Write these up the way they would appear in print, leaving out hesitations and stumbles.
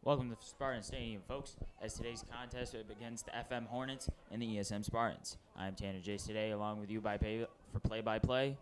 Welcome to Spartan Stadium, folks, as today's contest against the FM Hornets and the ESM Spartans. I'm Tanner Jace today, along with you for play-by-play.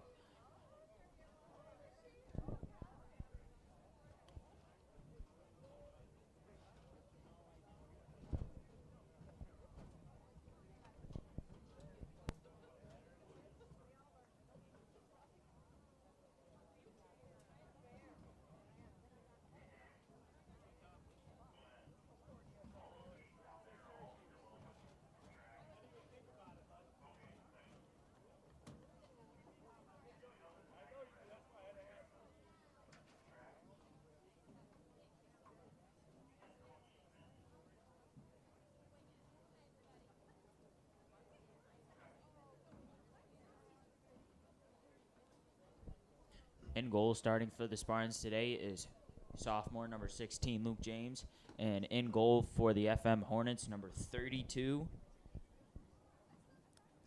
In goal starting for the Spartans today is sophomore number 16, Luke James. And in goal for the FM Hornets, number 32,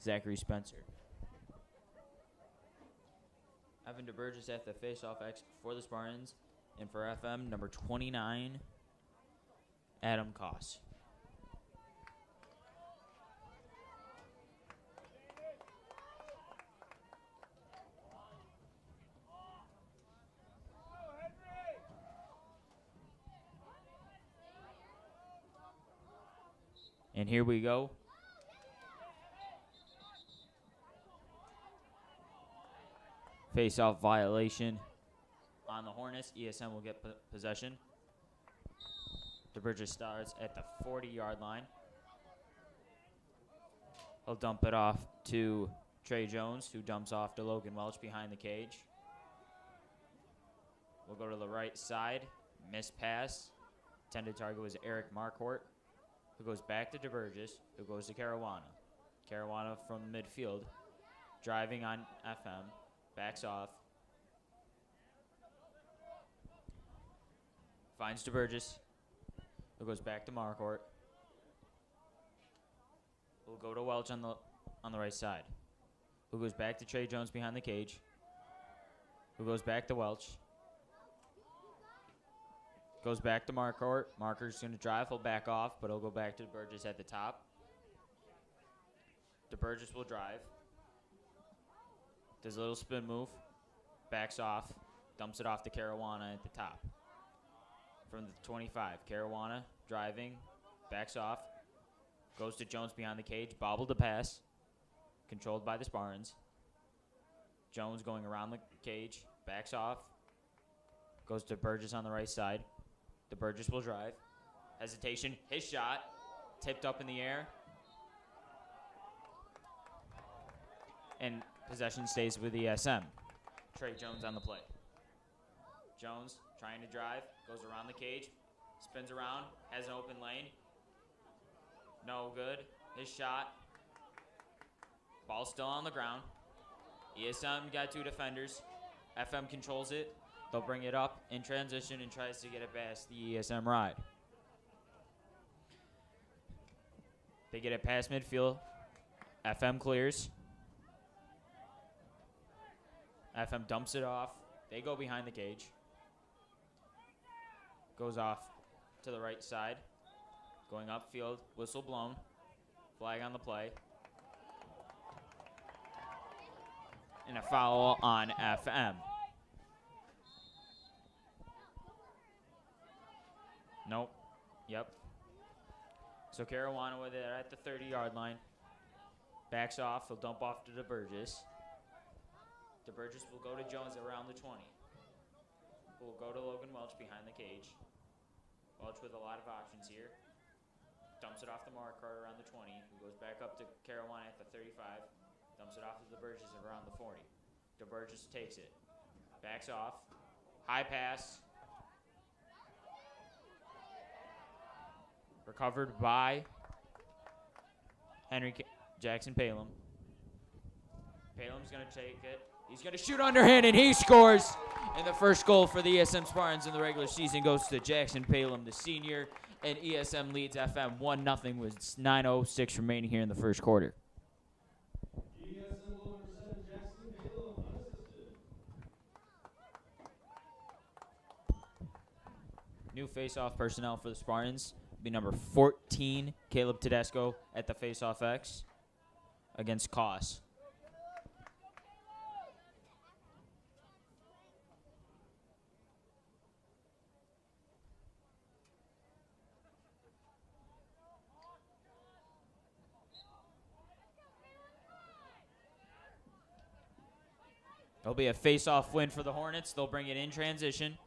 Zachary Spencer. Evan DeBurgess at the face-off X for the Spartans. And for FM, number 29, Adam Koss. And here we go. Face-off violation on the Hornets. ESM will get possession. DeBurgess starts at the 40-yard line. He'll dump it off to Trey Jones, who dumps off to Logan Welch behind the cage. We'll go to the right side. Missed pass. Intended target was Eric Marquardt, who goes back to DeBurgess, who goes to Caruana. Caruana from midfield, driving on FM, backs off. Finds DeBurgess, who goes back to Marquardt. We'll go to Welch on the right side, who goes back to Trey Jones behind the cage, who goes back to Welch. Goes back to Marquardt. Marquardt's going to drive. He'll back off, but he'll go back to DeBurgess at the top. DeBurgess will drive. Does a little spin move. Backs off. Dumps it off to Caruana at the top. From the 25, Caruana driving. Backs off. Goes to Jones behind the cage. Bobbled the pass. Controlled by the Spartans. Jones going around the cage. Backs off. Goes to DeBurgess on the right side. DeBurgess will drive. Hesitation. His shot. Tipped up in the air. And possession stays with ESM. Trey Jones on the play. Jones trying to drive. Goes around the cage. Spins around. Has an open lane. No good. His shot. Ball still on the ground. ESM got 2 defenders. FM controls it. They'll bring it up in transition and tries to get it past the ESM ride. They get it past midfield. FM clears. FM dumps it off. They go behind the cage. Goes off to the right side. Going upfield. Whistle blown. Flag on the play. And a foul on FM. Nope. Yep. So Caruana with it at the 30-yard line. Backs off. He'll dump off to DeBurgess. DeBurgess will go to Jones around the 20. We'll go to Logan Welch behind the cage. Welch with a lot of options here. Dumps it off the mark card around the 20. Who goes back up to Caruana at the 35. Dumps it off to DeBurgess around the 40. DeBurgess takes it. Backs off. High pass. Recovered by Jackson Palem. Palem's going to take it. He's going to shoot underhand, and he scores. And the first goal for the ESM Spartans in the regular season goes to Jackson Palem, the senior. And ESM leads FM 1-0 with 9:06 remaining here in the first quarter. New face-off personnel for the Spartans will be number 14, Caleb Tedesco at the face-off X against Koss. There'll be a face-off win for the Hornets. They'll bring it in transition.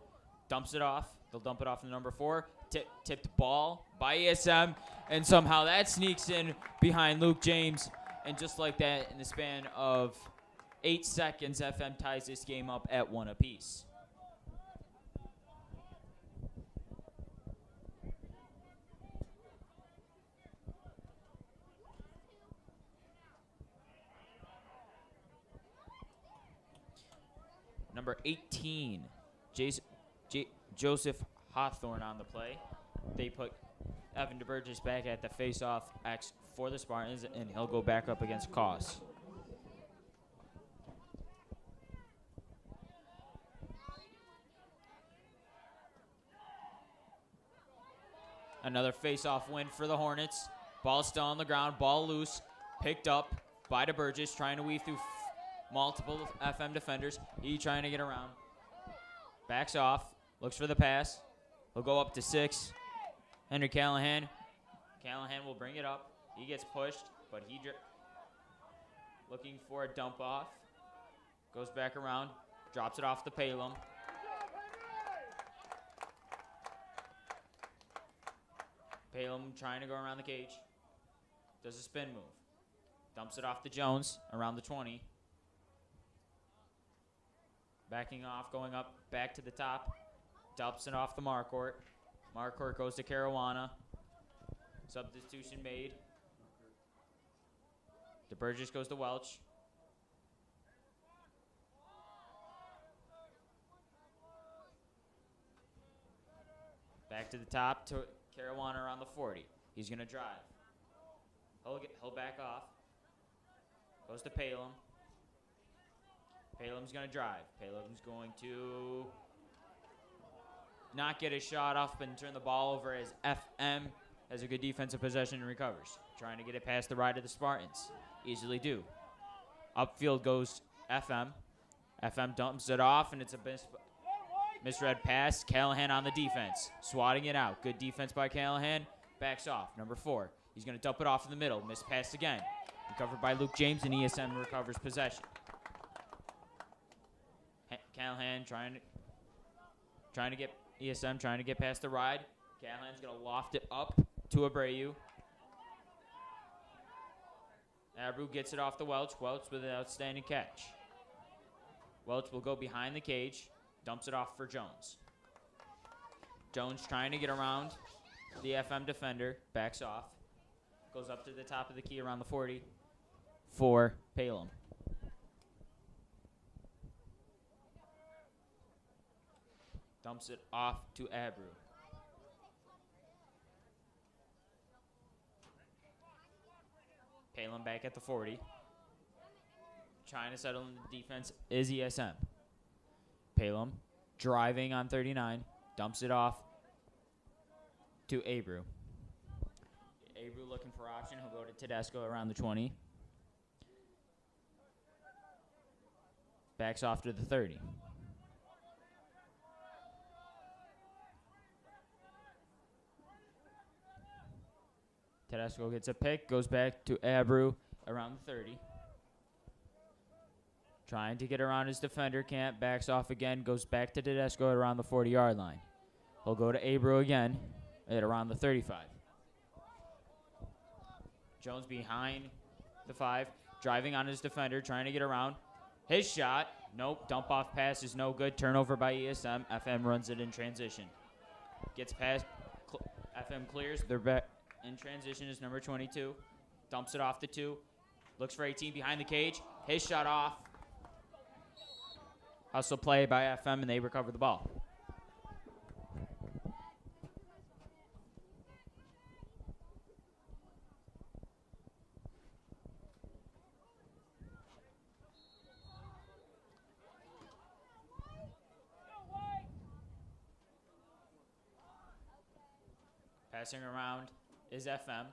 Dumps it off. They'll dump it off to number 4. Tipped ball by ESM. And somehow that sneaks in behind Luke James. And just like that, in the span of 8 seconds, FM ties this game up at 1 apiece. Number 18, Joseph Hawthorne on the play. They put Evan DeBurgess back at the face-off X for the Spartans, and he'll go back up against Koss. Another face-off win for the Hornets. Ball still on the ground, ball loose, picked up by DeBurgess, trying to weave through multiple FM defenders. He trying to get around. Backs off. Looks for the pass. He'll go up to 6. Henry Callahan. Callahan will bring it up. He gets pushed, but he looking for a dump off. Goes back around. Drops it off to Palem. Palem trying to go around the cage. Does a spin move. Dumps it off to Jones around the 20. Backing off, going up, back to the top. Dumps it off the Marcourt. Marcourt goes to Caruana. Substitution made. DeBurgess goes to Welch. Back to the top to Caruana around the 40. He's going to drive. He'll back off. Goes to Palem. Palem's going to drive. Palem's going to not get a shot off and turn the ball over as FM has a good defensive possession and recovers. Trying to get it past the ride of the Spartans. Easily do. Upfield goes FM. FM dumps it off, and it's a misread pass. Callahan on the defense. Swatting it out. Good defense by Callahan. Backs off. Number 4. He's going to dump it off in the middle. Missed pass again. Recovered by Luke James, and ESM recovers possession. Callahan trying to get ESM trying to get past the ride. Callahan's going to loft it up to Abreu. Abreu gets it off to Welch. Welch with an outstanding catch. Welch will go behind the cage. Dumps it off for Jones. Jones trying to get around the FM defender. Backs off. Goes up to the top of the key around the 40 for Palem. Dumps it off to Abreu. Palem back at the 40. Trying to settle in the defense is ESM. Palem driving on 39. Dumps it off to Abreu. Abreu looking for option. He'll go to Tedesco around the 20. Backs off to the 30. Tedesco gets a pick, goes back to Abreu around the 30. Trying to get around his defender, can't, backs off again, goes back to Tedesco at around the 40-yard line. He'll go to Abreu again at around the 35. Jones behind the 5, driving on his defender, trying to get around. His shot, nope, dump off pass is no good. Turnover by ESM. FM runs it in transition. Gets past, FM clears. They're back in transition is number 22. Dumps it off the 2. Looks for 18 behind the cage. His shot off. Hustle play by FM, and they recover the ball. Passing around is FM.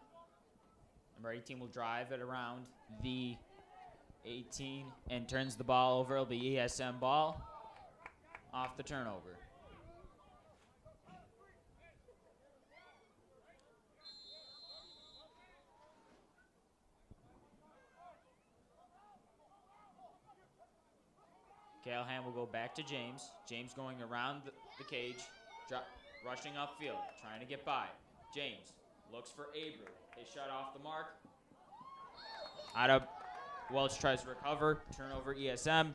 Number 18 will drive it around the 18 and turns the ball over. It'll be ESM ball off the turnover. Callahan will go back to James. James going around the cage, rushing upfield, trying to get by. James looks for Abreu. His shot off the mark. Welch tries to recover. Turnover ESM.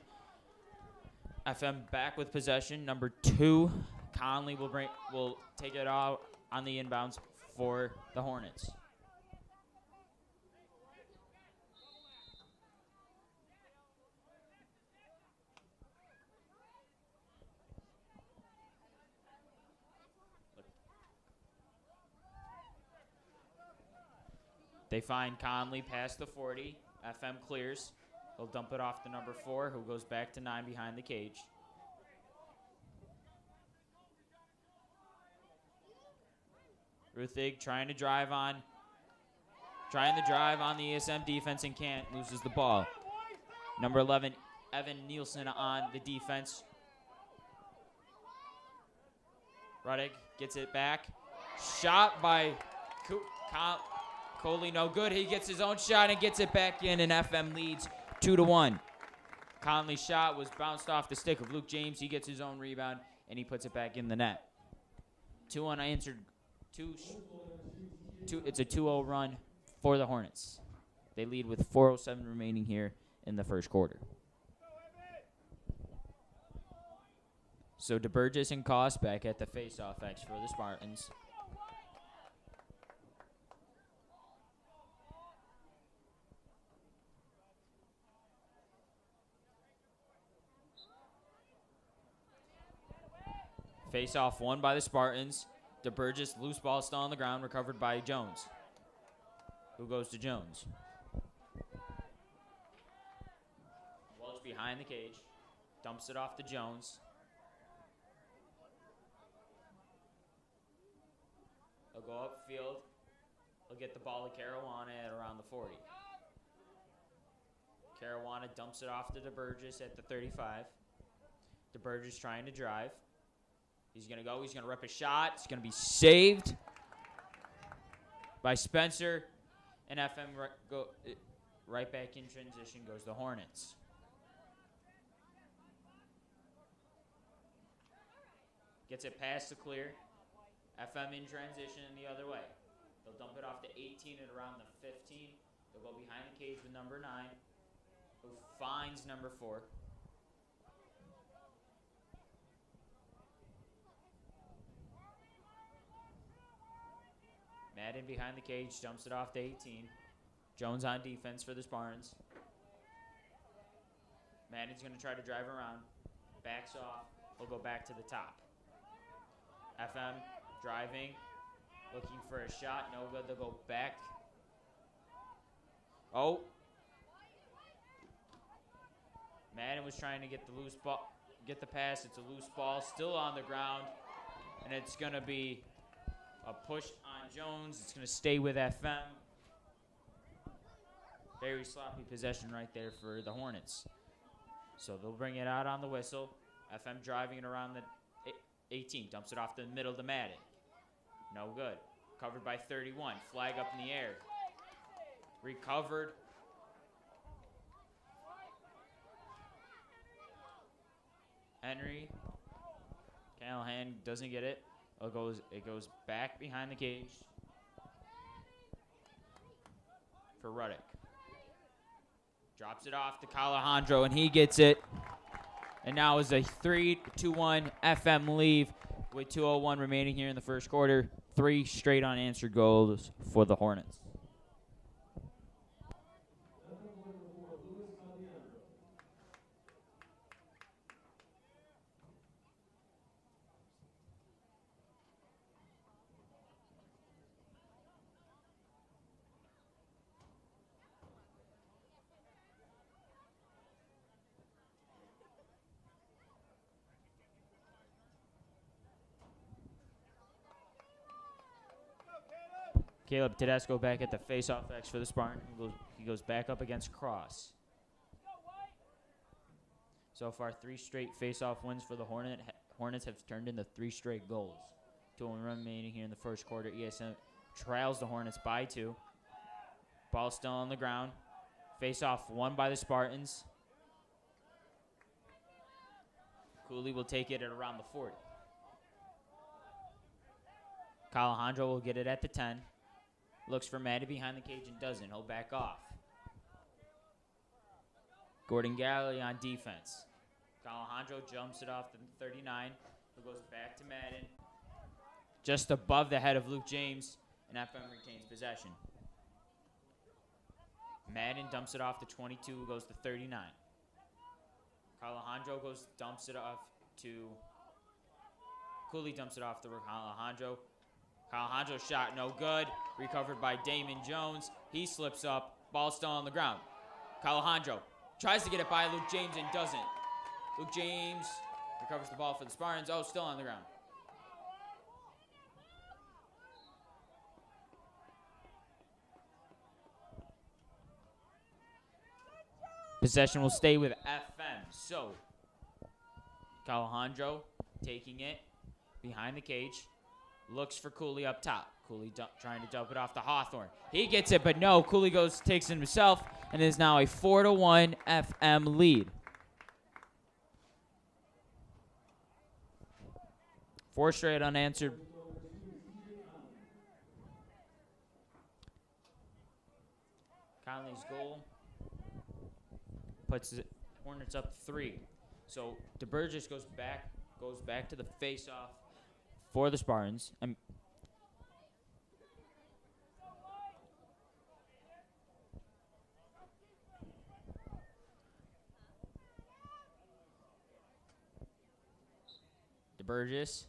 FM back with possession. Number 2, Conley will take it out on the inbounds for the Hornets. They find Conley past the 40. FM clears. He'll dump it off to number 4, who goes back to 9 behind the cage. Ruthig trying to drive on the ESM defense and can't. Loses the ball. Number 11, Evan Nielsen on the defense. Ruddick gets it back. Shot by Coley, no good. He gets his own shot and gets it back in, and FM leads 2-1. Conley's shot was bounced off the stick of Luke James. He gets his own rebound, and he puts it back in the net. 2 unanswered. It's a 2-0 run for the Hornets. They lead with 4:07 remaining here in the first quarter. So DeBurgess and Koss back at the face-off X for the Spartans. Face-off won by the Spartans. DeBurgess, loose ball still on the ground, recovered by Jones. Who goes to Jones? Welch behind the cage. Dumps it off to Jones. He'll go upfield. He'll get the ball to Caruana at around the 40. Caruana dumps it off to DeBurgess at the 35. DeBurgess trying to drive. He's going to go. He's going to rip a shot. It's going to be saved by Spencer. And FM right back in transition goes the Hornets. Gets it past the clear. FM in transition the other way. They'll dump it off to 18 at around the 15. They'll go behind the cage with number 9, who finds number 4. Madden behind the cage, dumps it off to 18. Jones on defense for the Spartans. Madden's going to try to drive around. Backs off. He'll go back to the top. FM driving. Looking for a shot. No good. They'll go back. Oh. Madden was trying to get the loose ball. Get the pass. It's a loose ball. Still on the ground. And it's going to be a push on Jones. It's going to stay with FM. Very sloppy possession right there for the Hornets. So they'll bring it out on the whistle. FM driving it around the 18. Dumps it off the middle to Madden. No good. Covered by 31. Flag up in the air. Recovered. Henry. Callahan doesn't get it. It goes back behind the cage for Ruddick. Drops it off to Alejandro, and he gets it. And now is a 3-1 FM lead with 2:01 remaining here in the first quarter. 3 straight unanswered goals for the Hornets. Caleb Tedesco back at the face-off X for the Spartan. He goes back up against Cross. So far, 3 straight face-off wins for the Hornets have turned into 3 straight goals. 2:01 remaining here in the first quarter. ESM trails the Hornets by 2. Ball still on the ground. Face-off won by the Spartans. Cooley will take it at around the 40. Alejandro will get it at the 10. Looks for Madden behind the cage and doesn't. He'll back off. Gordon Galley on defense. Alejandro jumps it off the 39. He goes back to Madden. Just above the head of Luke James, and FM retains possession. Madden dumps it off to 22, who goes to 39. Alejandro dumps it off to Cooley, dumps it off to Alejandro. Alejandro's shot, no good. Recovered by Damon Jones. He slips up. Ball still on the ground. Alejandro tries to get it by Luke James and doesn't. Luke James recovers the ball for the Spartans. Oh, still on the ground. Possession will stay with FM. So, Alejandro taking it behind the cage. Looks for Cooley up top. Cooley trying to dump it off to Hawthorne. He gets it, but no. Cooley takes it himself, and is now a 4-1 FM lead. 4 straight unanswered. Conley's goal puts the Hornets up 3. So DeBurgess goes back to the face-off for the Spartans. DeBurgess.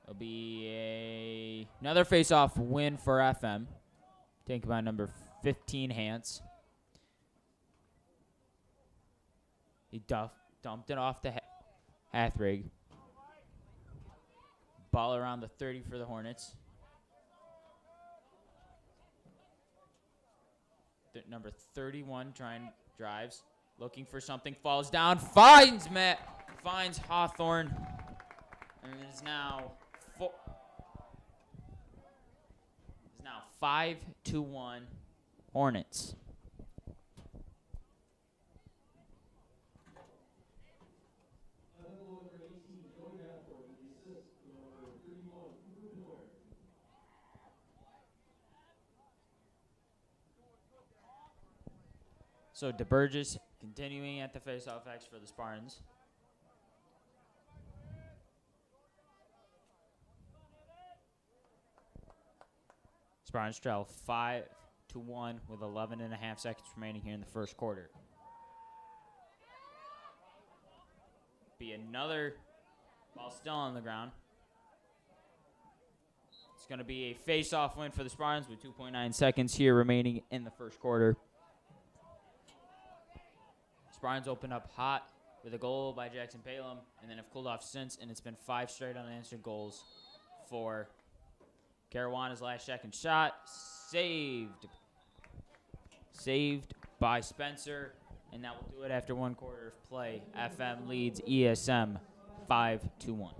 It'll be another face-off win for FM. Taken by number 15, Hance. He dumped it off to Hathrig. Ball around the 30 for the Hornets. Number 31 drives, looking for something, falls down, finds Hawthorne, and it is now 5-1 Hornets. So DeBurgess continuing at the face-off X for the Spartans. Spartans trail 5-1 with 11.5 seconds remaining here in the first quarter. Be another ball still on the ground. It's going to be a face-off win for the Spartans with 2.9 seconds here remaining in the first quarter. Spartans opened up hot with a goal by Jackson Palem, and then have cooled off since, and it's been 5 straight unanswered goals for Caruana's last second shot. Saved by Spencer, and that will do it after 1 quarter of play. FM leads ESM 5-1.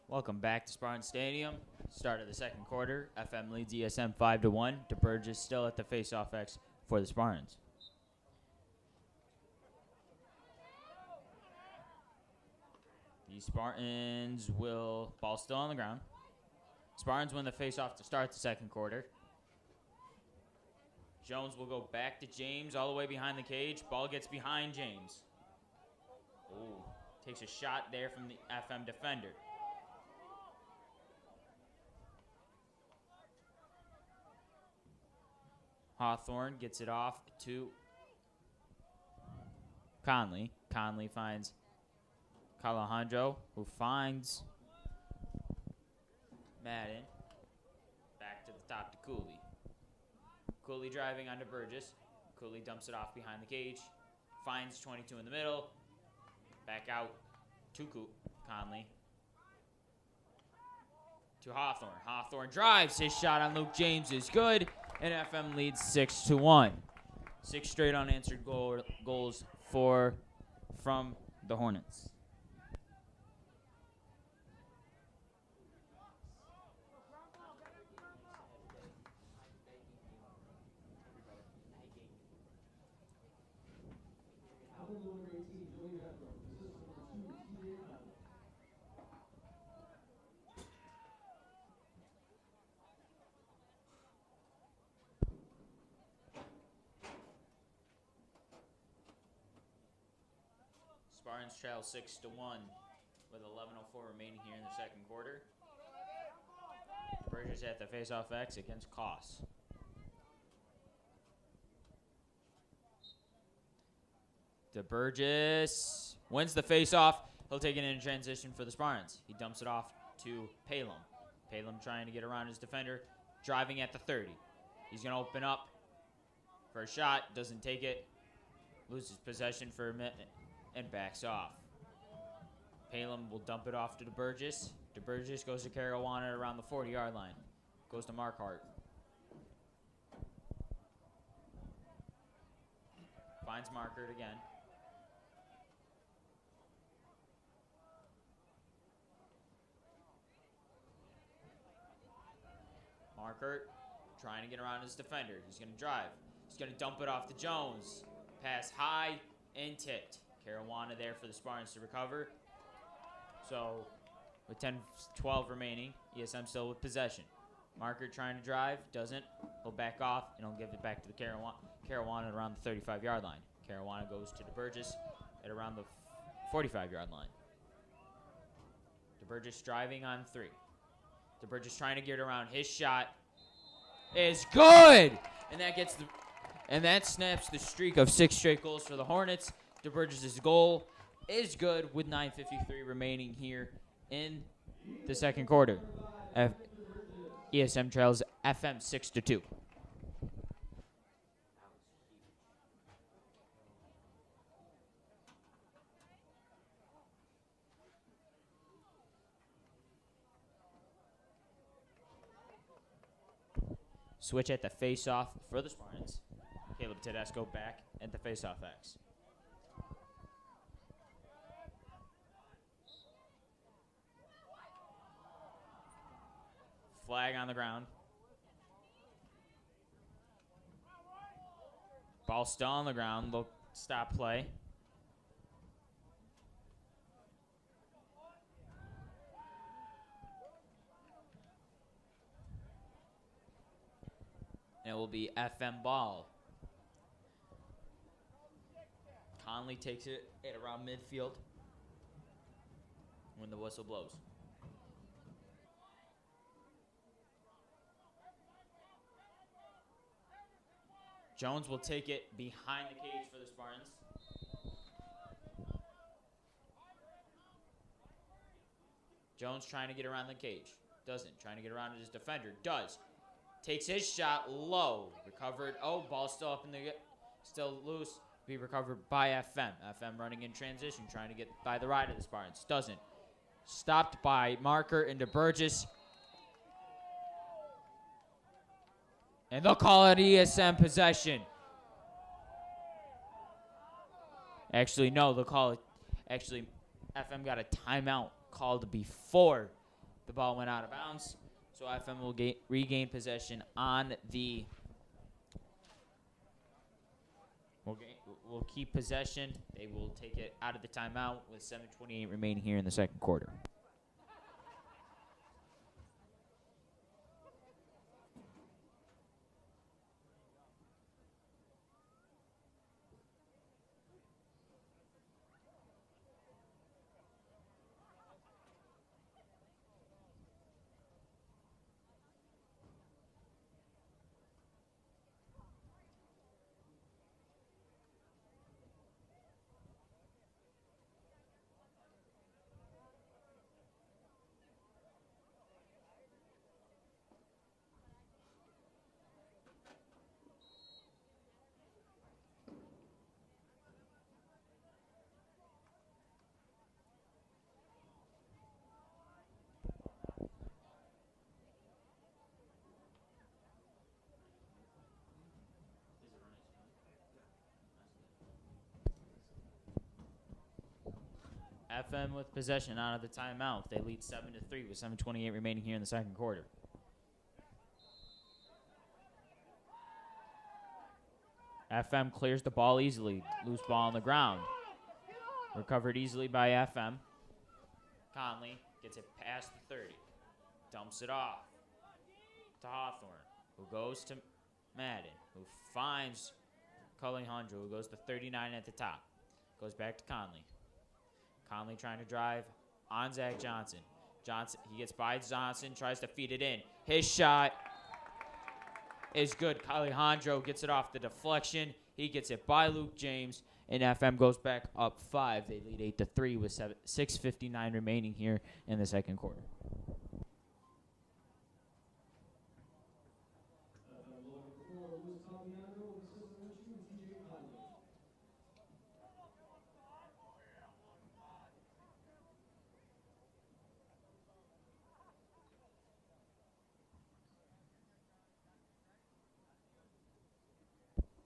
Welcome back to Spartan Stadium. Start of the second quarter. FM leads ESM 5-1. DeBurgess still at the face-off X for the Spartans. The Spartans will, ball still on the ground. Spartans win the face-off to start the second quarter. Jones will go back to James all the way behind the cage. Ball gets behind James. Ooh, takes a shot there from the FM defender. Hawthorne gets it off to Conley. Conley finds Calajandro, who finds Madden. Back to the top to Cooley. Cooley driving onto Burgess. Cooley dumps it off behind the cage. Finds 22 in the middle. Back out to Conley. To Hawthorne. Hawthorne drives. His shot on Luke James is good. And FM leads 6-1. 6 straight unanswered goals from the Hornets. Spartans trail 6-1 with 11:04 remaining here in the second quarter. Burgess at the face-off X against Koss. DeBurgess wins the face-off. He'll take it in transition for the Spartans. He dumps it off to Palem. Palem trying to get around his defender, driving at the 30. He's going to open up for a shot, doesn't take it, loses possession for a minute, and backs off. Palem will dump it off to DeBurgess. DeBurgess goes to Caruana around the 40-yard line. Goes to Markhart. Finds Markhart again. Markhart trying to get around his defender. He's going to drive. He's going to dump it off to Jones. Pass high and tipped. Caruana there for the Spartans to recover. So with 10-12 remaining, ESM still with possession. Markhart trying to drive. Doesn't. He'll back off and he'll give it back to the Caruana at around the 35-yard line. Caruana goes to DeBurgess at around the 45-yard line. DeBurgess driving on 3. DeBurgess trying to get around. His shot is good, and that snaps the streak of 6 straight goals for the Hornets. DeBurgess' goal is good with 9:53 remaining here in the second quarter. ESM trails FM 6-2. Switch at the face-off for the Spartans. Caleb Tedesco back at the face-off X. Flag on the ground. Ball still on the ground. They'll stop play. And it will be FM ball. Conley takes it at around midfield when the whistle blows. Jones will take it behind the cage for the Spartans. Jones trying to get around the cage. Doesn't. Trying to get around his defender. Does. Takes his shot low. Recovered. Oh, ball still up in the... Still loose. Be recovered by FM. FM running in transition. Trying to get by the right of the Spartans. Doesn't. Stopped by Markhart and DeBurgess. And they'll call it ESM possession. Actually, no. They'll call it... Actually, FM got a timeout called before the ball went out of bounds. So FM will regain possession on the... We'll keep possession. They will take it out of the timeout with 7:28 remaining here in the second quarter. FM with possession out of the timeout. They lead 7-3 with 7:28 remaining here in the second quarter. FM clears the ball easily. Loose ball on the ground. Recovered easily by FM. Conley gets it past the 30. Dumps it off to Hawthorne, who goes to Madden, who finds Alejandro, who goes to 39 at the top. Goes back to Conley. Conley trying to drive on Zach Johnson. He gets by Johnson, tries to feed it in. His shot is good. Alejandro gets it off the deflection. He gets it by Luke James, and FM goes back up 5. They lead 8-3 with 6:59 remaining here in the second quarter.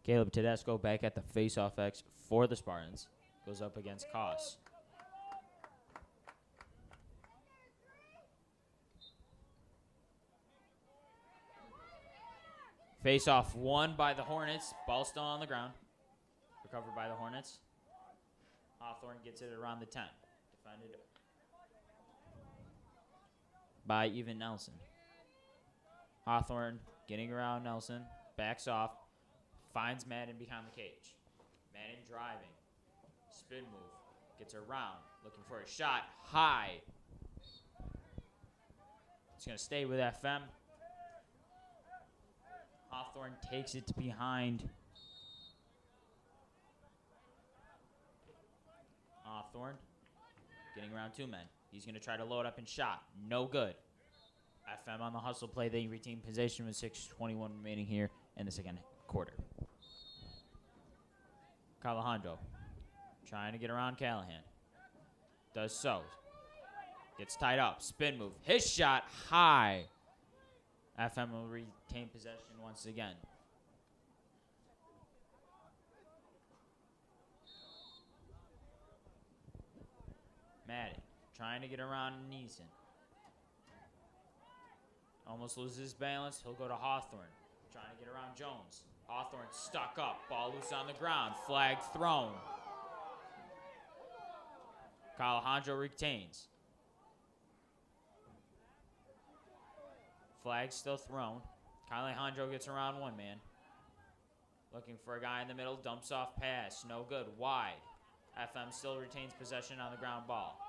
Caleb Tedesco back at the face-off X for the Spartans. Goes up against Koss. Face-off won by the Hornets. Ball still on the ground. Recovered by the Hornets. Hawthorne gets it around the 10. Defended by Evan Nelson. Hawthorne getting around Nelson. Backs off. Finds Madden behind the cage. Madden driving. Spin move. Gets around. Looking for a shot. High. It's going to stay with FM. Hawthorne takes it to behind. Hawthorne getting around 2 men. He's going to try to load up and shot. No good. FM on the hustle play. They retain possession with 6:21 remaining here in the second quarter. Alejandro trying to get around Callahan. Does so. Gets tied up. Spin move. His shot high. FM will retain possession once again. Madden trying to get around Neeson. Almost loses his balance. He'll go to Hawthorne. Trying to get around Jones. Hawthorne stuck up. Ball loose on the ground. Flag thrown. Alejandro retains. Flag still thrown. Alejandro gets around 1 man. Looking for a guy in the middle. Dumps off pass. No good. Wide. FM still retains possession on the ground ball.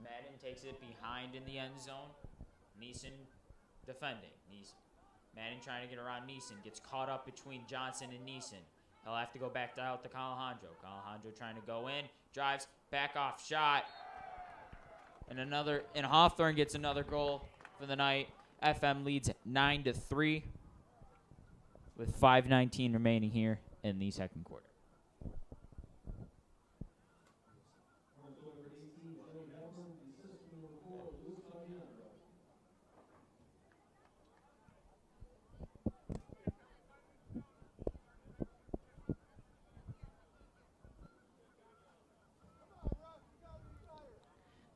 Madden takes it behind in the end zone. Neeson defending. Madden trying to get around Neeson. Gets caught up between Johnson and Neeson. He'll have to go back out to Alejandro. Alejandro trying to go in. Drives. Back off shot. And Hawthorne gets another goal for the night. FM leads 9-3 with 5:19 remaining here in the second quarter.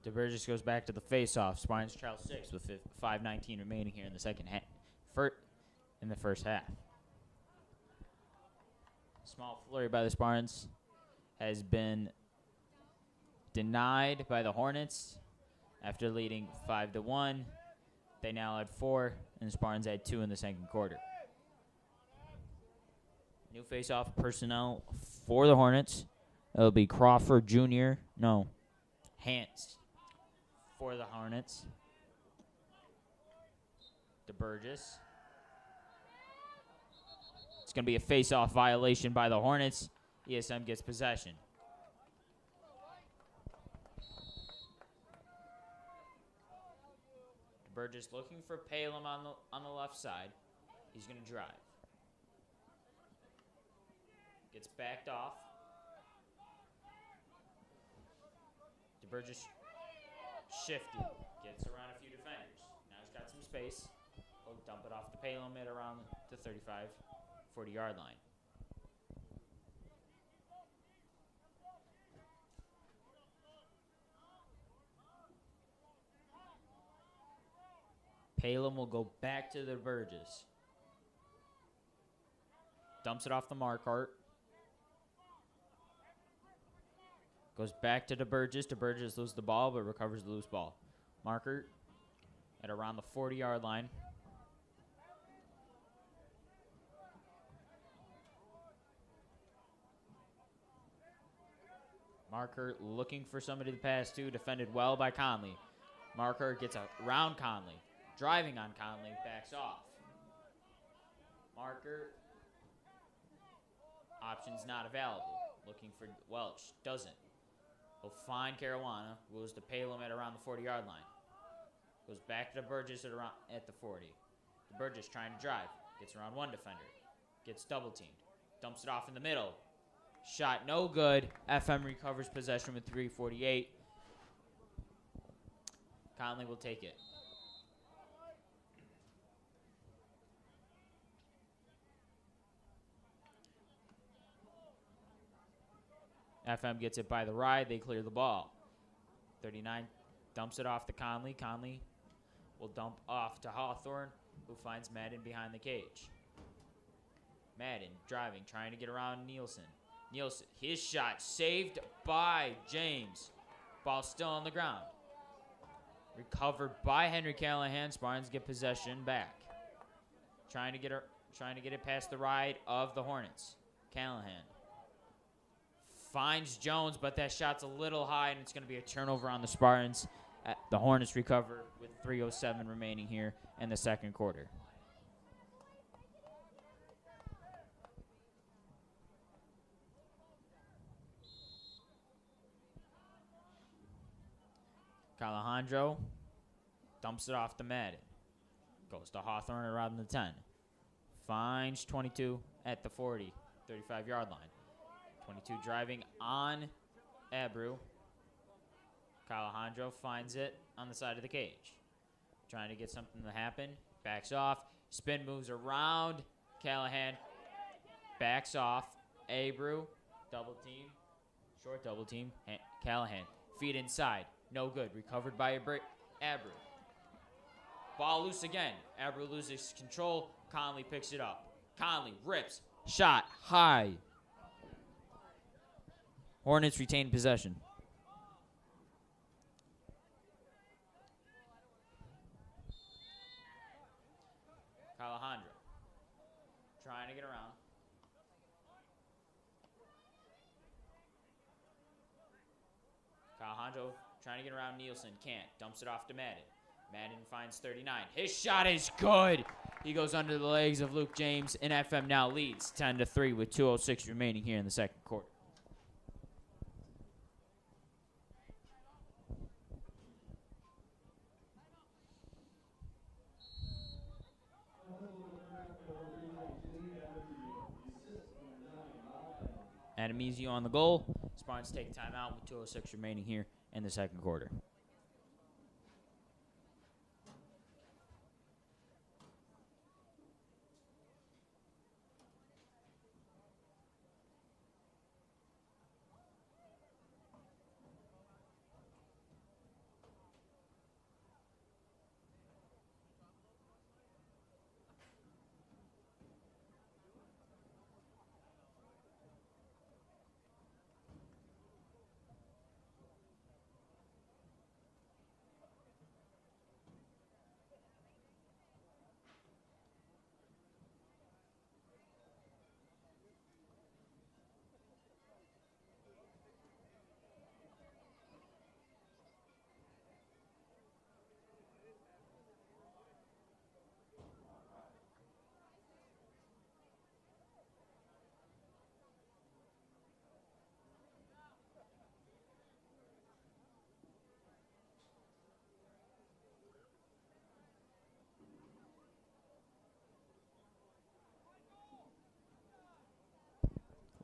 DeBurgess goes back to the face-off. Spartans trail 6 with 5:19 remaining here in the second half. In the first half. Small flurry by the Spartans has been denied by the Hornets after leading 5-1. They now had 4, and the Spartans had 2 in the second quarter. New face-off personnel for the Hornets. It'll be Crawford Jr. Hance for the Hornets. DeBurgess. It's going to be a face-off violation by the Hornets. ESM gets possession. DeBurgess looking for Palem on the left side. He's going to drive. Gets backed off. DeBurgess shifty. Gets around a few defenders. Now he's got some space. He'll dump it off to Palem at around the 35, 40-yard line. Palem will go back to the Burgess. Dumps it off the Marquardt. Goes back to DeBurgess. DeBurgess loses the ball, but recovers the loose ball. Marquardt at around the 40-yard line. Marquardt looking for somebody to pass to. Defended well by Conley. Marquardt gets around Conley. Driving on Conley. Backs off. marker. Options not available. Looking for Welch. Doesn't. He'll find Caruana. Goes to Palum at around the 40-yard line. Goes back to Burgess at the 40. Burgess trying to drive. Gets around one defender. Gets double teamed. Dumps it off in the middle. Shot no good. FM recovers possession with 3:48. Conley will take it. FM gets it by the ride. They clear the ball. 39 dumps it off to Conley. Conley will dump off to Hawthorne, who finds Madden behind the cage. Madden driving, trying to get around Nielsen. Nielsen, his shot saved by James. Ball still on the ground. Recovered by Henry Callahan. Spartans get possession back. Trying to get it past the ride of the Hornets. Callahan finds Jones, but that shot's a little high, and it's going to be a turnover on the Spartans. The Hornets recover with 3:07 remaining here in the second quarter. Alejandro dumps it off to Madden. Goes to Hawthorne around the 10. Finds 22 at the 40, 35-yard line. 22 driving on Abreu. Alejandro finds it on the side of the cage. Trying to get something to happen. Backs off. Spin moves around. Callahan backs off. Abreu, double team. Short double team. Callahan, feet inside. No good. Recovered by Abreu. Ball loose again. Abreu loses control. Conley picks it up. Conley rips. Shot high. Hornets retain possession. Alejandro trying to get around. Alejandro trying to get around Nielsen. Can't. Dumps it off to Madden. Madden finds 39. His shot is good. He goes under the legs of Luke James, and FM now leads 10-3 with 2:06 remaining here in the second quarter. Adamizio on the goal. Spartans take timeout with 2:06 remaining here in the second quarter.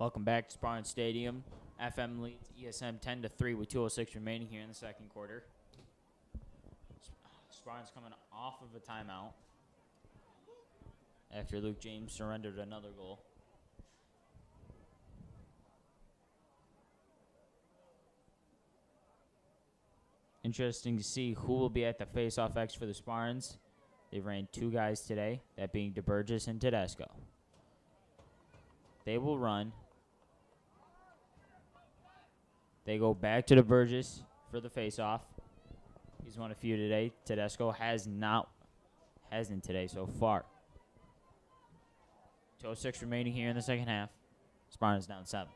Welcome back to Spartan Stadium. FM leads ESM 10-3 with 2:06 remaining here in the second quarter. Spartan's coming off of a timeout after Luke James surrendered another goal. Interesting to see who will be at the face-off X for the Spartans. They ran two guys today, that being DeBurgess and Tedesco. They will run. They go back to DeBurgess for the face-off. He's won a few today. Tedesco hasn't today so far. 2:06 remaining here in the second half. Spartans down 7.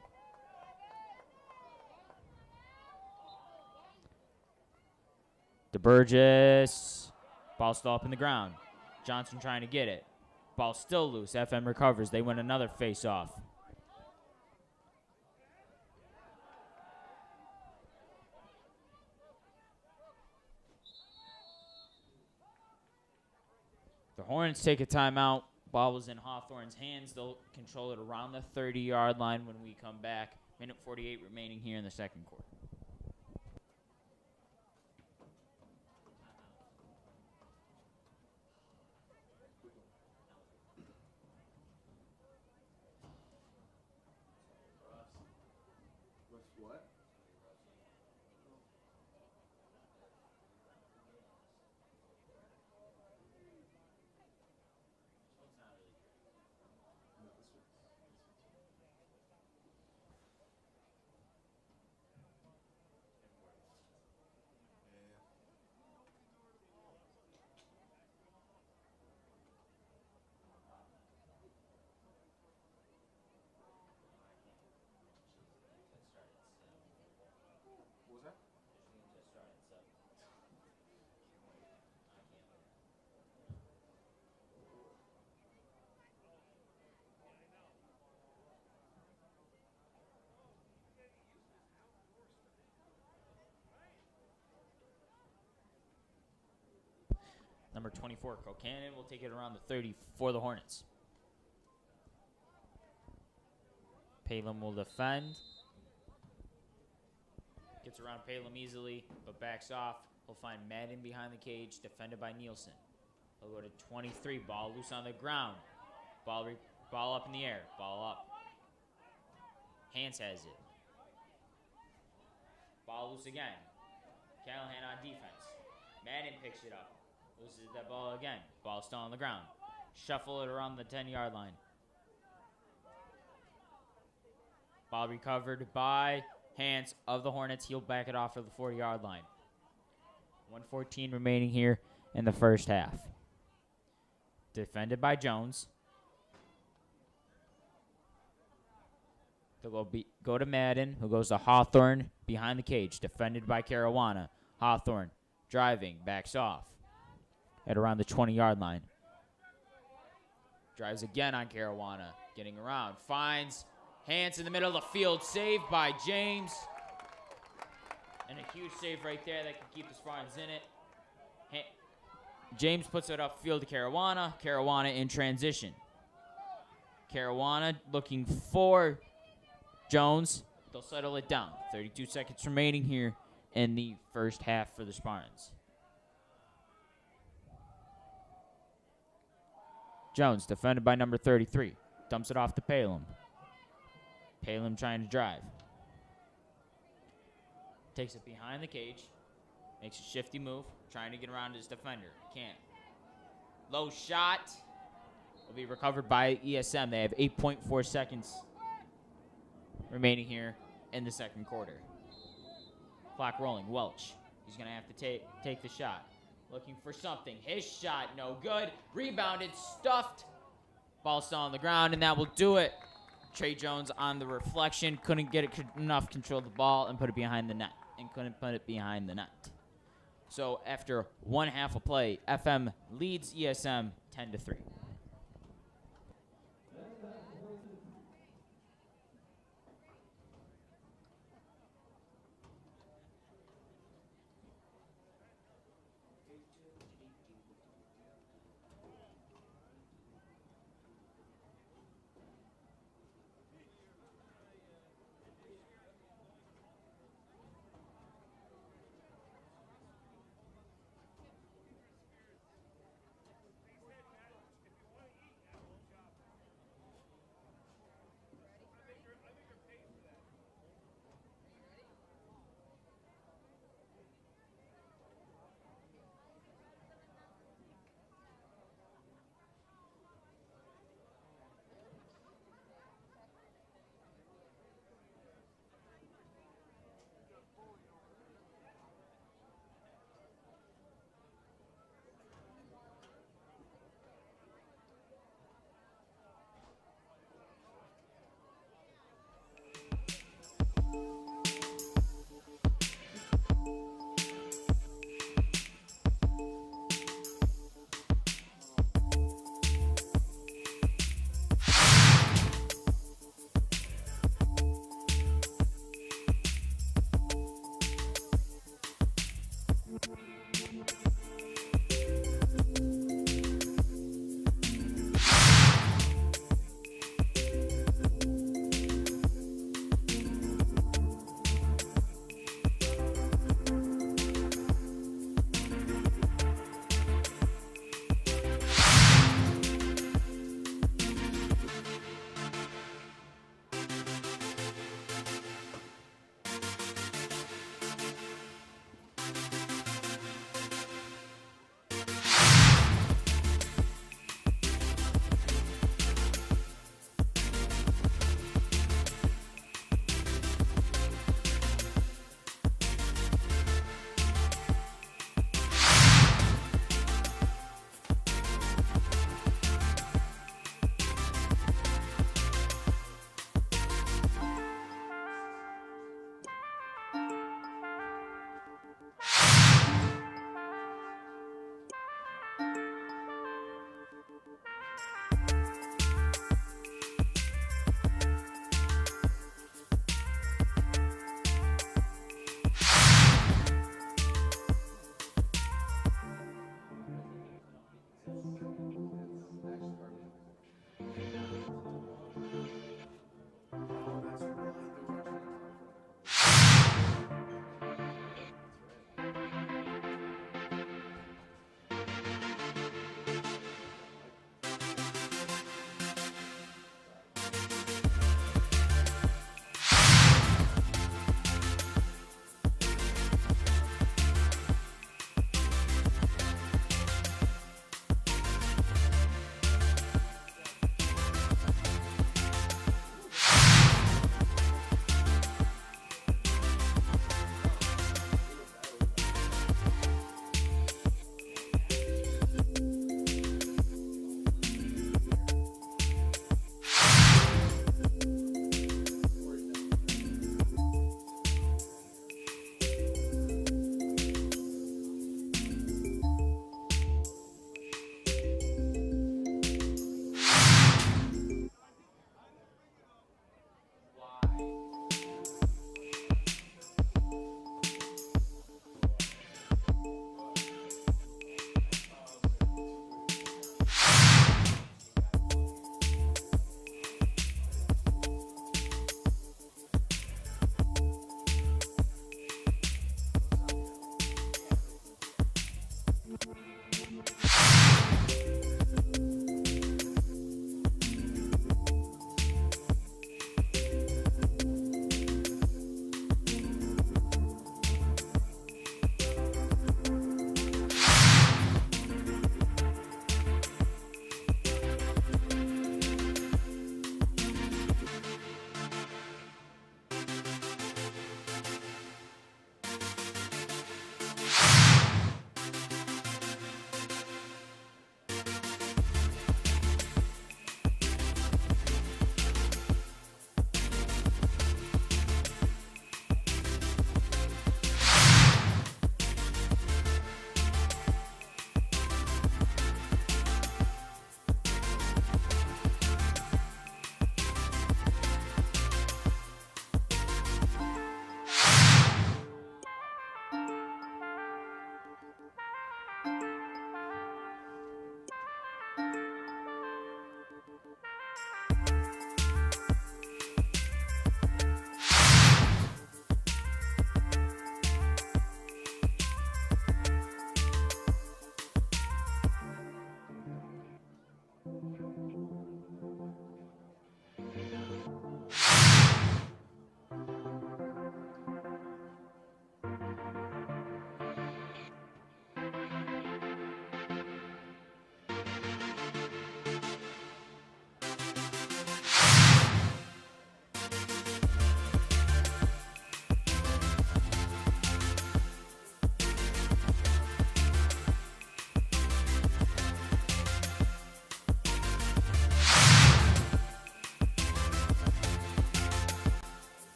DeBurgess. Ball still up in the ground. Johnson trying to get it. Ball still loose. FM recovers. They win another face-off. The Hornets take a timeout. Ball was in Hawthorne's hands. They'll control it around the 30-yard line when we come back. Minute 48 remaining here in the second quarter. Number 24, Kokanen will take it around the 30 for the Hornets. Palem will defend. Gets around Palem easily, but backs off. He'll find Madden behind the cage, defended by Nielsen. He'll go to 23, ball loose on the ground. Ball up in the air, ball up. Hans has it. Ball loose again. Callahan on defense. Madden picks it up. Loses that ball again. Ball still on the ground. Shuffle it around the 10-yard line. Ball recovered by Hans of the Hornets. He'll back it off for the 40-yard line. 1:14 remaining here in the first half. Defended by Jones. They'll go to Madden, who goes to Hawthorne behind the cage. Defended by Caruana. Hawthorne driving, backs off at around the 20-yard line. Drives again on Caruana, getting around. Finds Hans in the middle of the field, saved by James. And a huge save right there that can keep the Spartans in it. James puts it upfield to Caruana. Caruana in transition. Caruana looking for Jones. They'll settle it down. 32 seconds remaining here in the first half for the Spartans. Jones, defended by number 33. Dumps it off to Palem. Palem trying to drive. Takes it behind the cage. Makes a shifty move. Trying to get around his defender. Can't. Low shot. Will be recovered by ESM. They have 8.4 seconds remaining here in the second quarter. Clock rolling. Welch. He's going to have to take the shot. Looking for something. His shot, no good. Rebounded, stuffed. Ball still on the ground, and that will do it. Trey Jones on the reflection. Couldn't get enough control of the ball and put it behind the net. So after one half of play, FM leads ESM 10-3.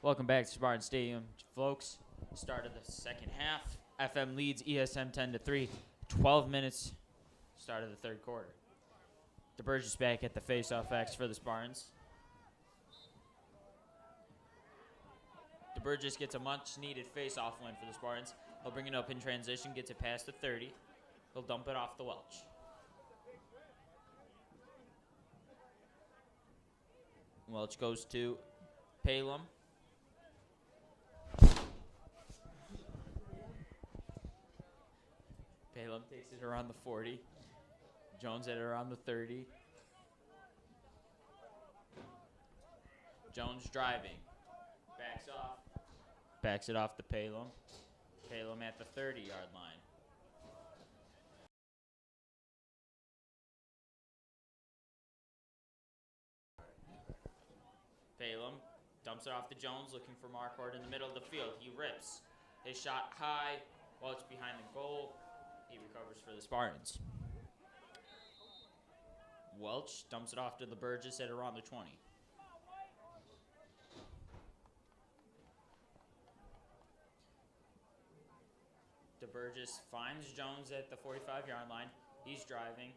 Welcome back to Spartan Stadium, folks. Start of the second half. FM leads ESM 10-3. 12 minutes. Start of the third quarter. DeBurgess back at the face-off X for the Spartans. DeBurgess gets a much-needed face-off win for the Spartans. He'll bring it up in transition, gets it past the 30. He'll dump it off the Welch. Welch goes to Palem. Palem takes it around the 40. Jones at it around the 30. Jones driving. Backs off. Backs it off to Palem. Palem at the 30-yard line. Palem dumps it off to Jones, looking for Marquardt in the middle of the field. He rips his shot high while it's behind the goal. He recovers for the Spartans. Welch dumps it off to the Burgess at around the 20. DeBurgess finds Jones at the 45-yard line. He's driving.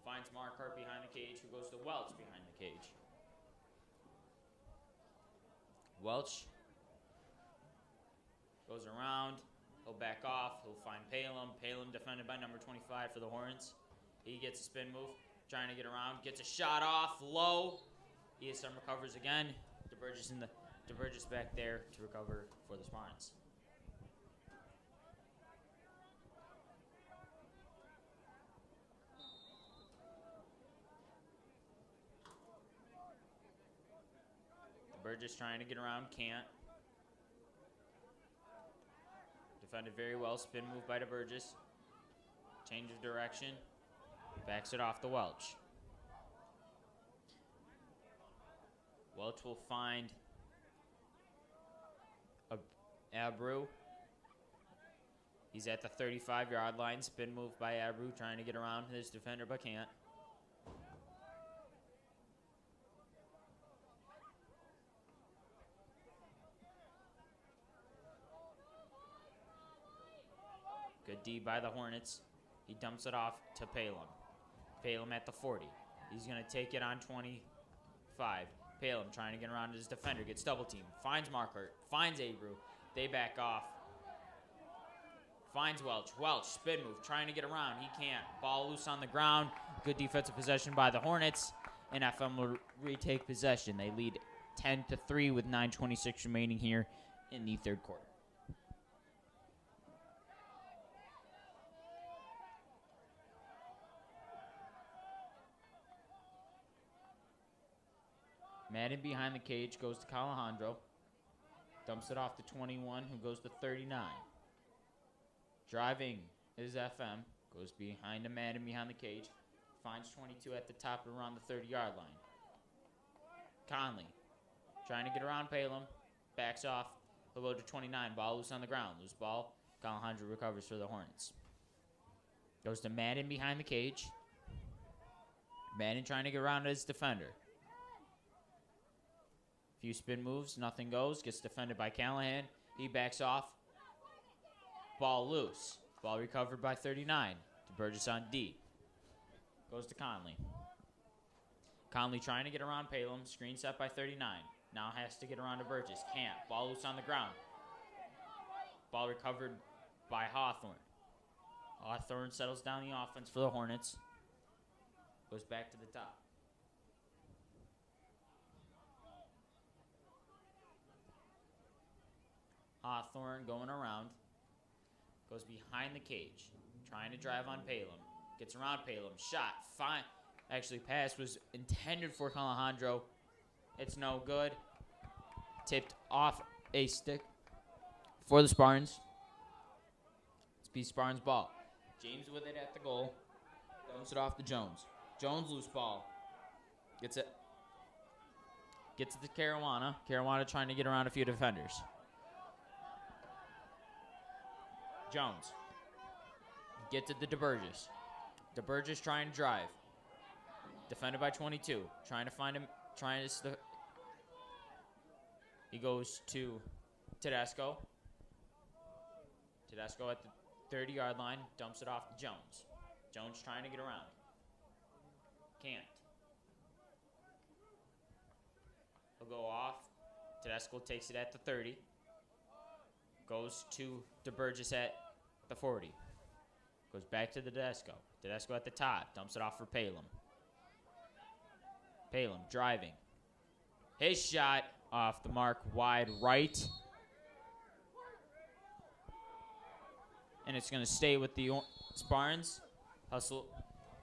Finds Marquardt behind the cage, who goes to Welch behind the cage. Welch goes around. He'll back off. He'll find Palem. Palem defended by number 25 for the Hornets. He gets a spin move, trying to get around. Gets a shot off, low. ESM recovers again. DeBurgess back there to recover for the Spartans. DeBurgess trying to get around, can't. Defended very well. Spin move by DeBurgess. Change of direction. Backs it off the Welch. Welch will find Abreu. He's at the 35-yard line. Spin move by Abreu, trying to get around his defender, but can't. Good D by the Hornets. He dumps it off to Palem. Palem at the 40. He's going to take it on 25. Palem trying to get around his defender. Gets double teamed. Finds Marquardt. Finds Abreu. They back off. Finds Welch. Welch, spin move. Trying to get around. He can't. Ball loose on the ground. Good defensive possession by the Hornets. And FM will retake possession. They lead 10-3 with 9:26 remaining here in the third quarter. Madden behind the cage goes to Alejandro. Dumps it off to 21, who goes to 39. Driving is FM. Goes behind the Madden behind the cage. Finds 22 at the top and around the 30-yard line. Conley trying to get around Palem. Backs off. He'll go to 29. Ball loose on the ground. Loose ball. Alejandro recovers for the Hornets. Goes to Madden behind the cage. Madden trying to get around his defender. Few spin moves, nothing goes. Gets defended by Callahan. He backs off. Ball loose. Ball recovered by 39. DeBurgess on D. Goes to Conley. Conley trying to get around Palem. Screen set by 39. Now has to get around DeBurgess. Can't. Ball loose on the ground. Ball recovered by Hawthorne. Hawthorne settles down the offense for the Hornets. Goes back to the top. Hawthorne going around. Goes behind the cage. Trying to drive on Palem. Gets around Palem. Shot. Fine. Actually, pass was intended for Alejandro. It's no good. Tipped off a stick for the Spartans. It's P. Spartans ball. James with it at the goal. Dumps it off to Jones. Jones loose ball. Gets it. Gets it to Caruana. Caruana trying to get around a few defenders. Jones gets it to DeBurgess. DeBurgess trying to drive. Defended by 22. Trying to find him. He goes to Tedesco. Tedesco at the 30-yard line. Dumps it off to Jones. Jones trying to get around. Can't. He'll go off. Tedesco takes it at the 30. Goes to DeBurgess at the 40. Goes back to the Tedesco. Tedesco at the top. Dumps it off for Palem. Palem driving. His shot off the mark wide right. And it's going to stay with the Spartans. Hustle.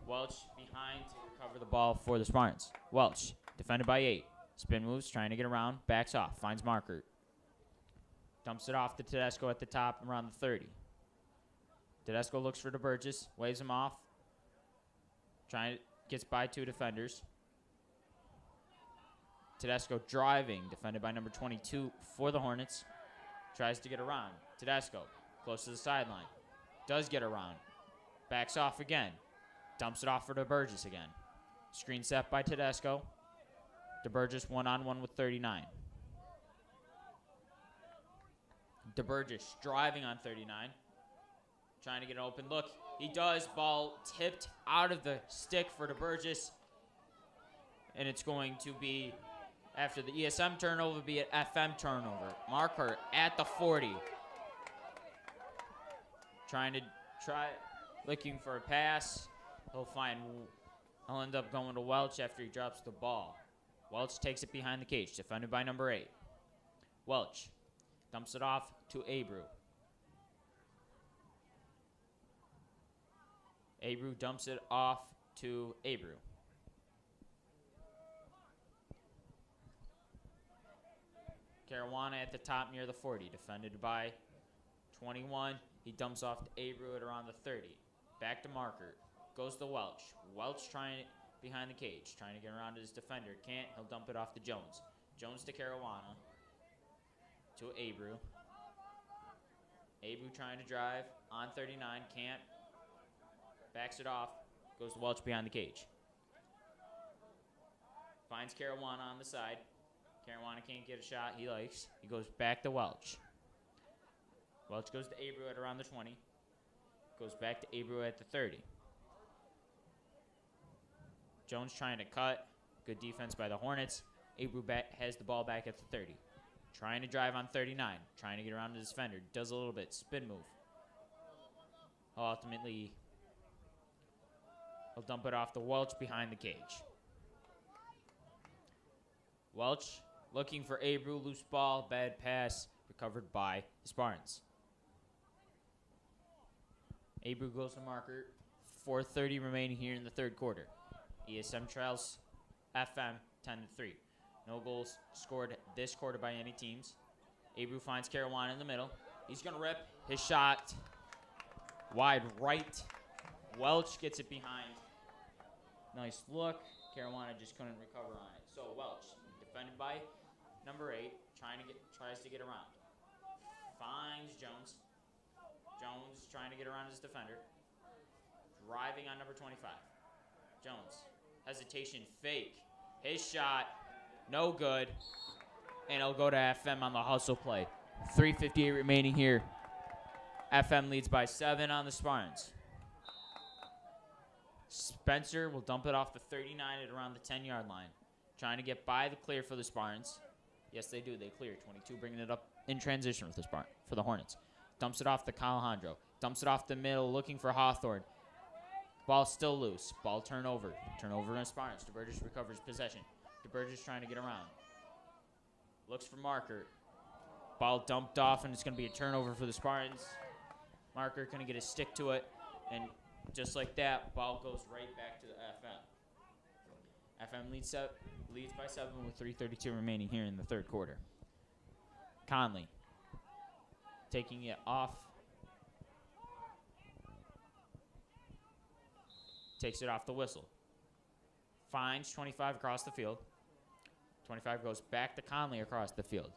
Welch behind to recover the ball for the Spartans. Welch defended by 8. Spin moves, trying to get around. Backs off. Finds Marker. Dumps it off to Tedesco at the top around the 30. Tedesco looks for DeBurgess. Waves him off. Gets by 2 defenders. Tedesco driving. Defended by number 22 for the Hornets. Tries to get around. Tedesco close to the sideline. Does get around. Backs off again. Dumps it off for DeBurgess again. Screen set by Tedesco. DeBurgess one-on-one with 39. DeBurgess driving on 39. Trying to get an open look. He does. Ball tipped out of the stick for DeBurgess. And it's going to be, after the ESM turnover, be an FM turnover. Marker at the 40. Looking for a pass. He'll end up going to Welch after he drops the ball. Welch takes it behind the cage, defended by number 8. Welch dumps it off to Abreu. Abreu dumps it off to Abreu. Caruana at the top near the 40, defended by 21. He dumps off to Abreu at around the 30. Back to Marker. Goes to Welch. Welch trying behind the cage, trying to get around his defender. Can't. He'll dump it off to Jones. Jones to Caruana. To Abreu. Abreu trying to drive on 39. Can't. Backs it off. Goes to Welch behind the cage. Finds Caruana on the side. Caruana can't get a shot he likes. He goes back to Welch. Welch goes to Abreu at around the 20. Goes back to Abreu at the 30. Jones trying to cut. Good defense by the Hornets. Abreu has the ball back at the 30. Trying to drive on 39. Trying to get around the defender. Does a little bit. Spin move. Ultimately, he'll dump it off to Welch behind the cage. Welch looking for Abreu. Loose ball. Bad pass. Recovered by the Spartans. Abreu goes to Marker. 4:30 remaining here in the third quarter. ESM trails FM 10-3. No goals scored this quarter by any teams. Abreu finds Caruana in the middle. He's going to rip his shot wide right. Welch gets it behind. Nice look. Caruana just couldn't recover on it. So Welch, defended by number 8, tries to get around. Finds Jones. Jones trying to get around his defender. Driving on number 25. Jones. Hesitation, fake. His shot, no good. And it'll go to FM on the hustle play. 3:58 remaining here. FM leads by 7 on the Spartans. Spencer will dump it off the 39 at around the 10-yard line. Trying to get by the clear for the Spartans. Yes, they do. They clear. 22 bringing it up in transition with for the Hornets. Dumps it off to Alejandro. Dumps it off the middle, looking for Hawthorne. Ball still loose. Ball turnover. Turnover in Spartans. DeBurgess recovers possession. DeBurgess trying to get around. Looks for Marker. Ball dumped off, and it's going to be a turnover for the Spartans. Marker going to get a stick to it, and just like that, ball goes right back to the FM. FM leads by 7 with 3:32 remaining here in the third quarter. Conley taking it off. Takes it off the whistle. Finds 25 across the field. 25 goes back to Conley across the field.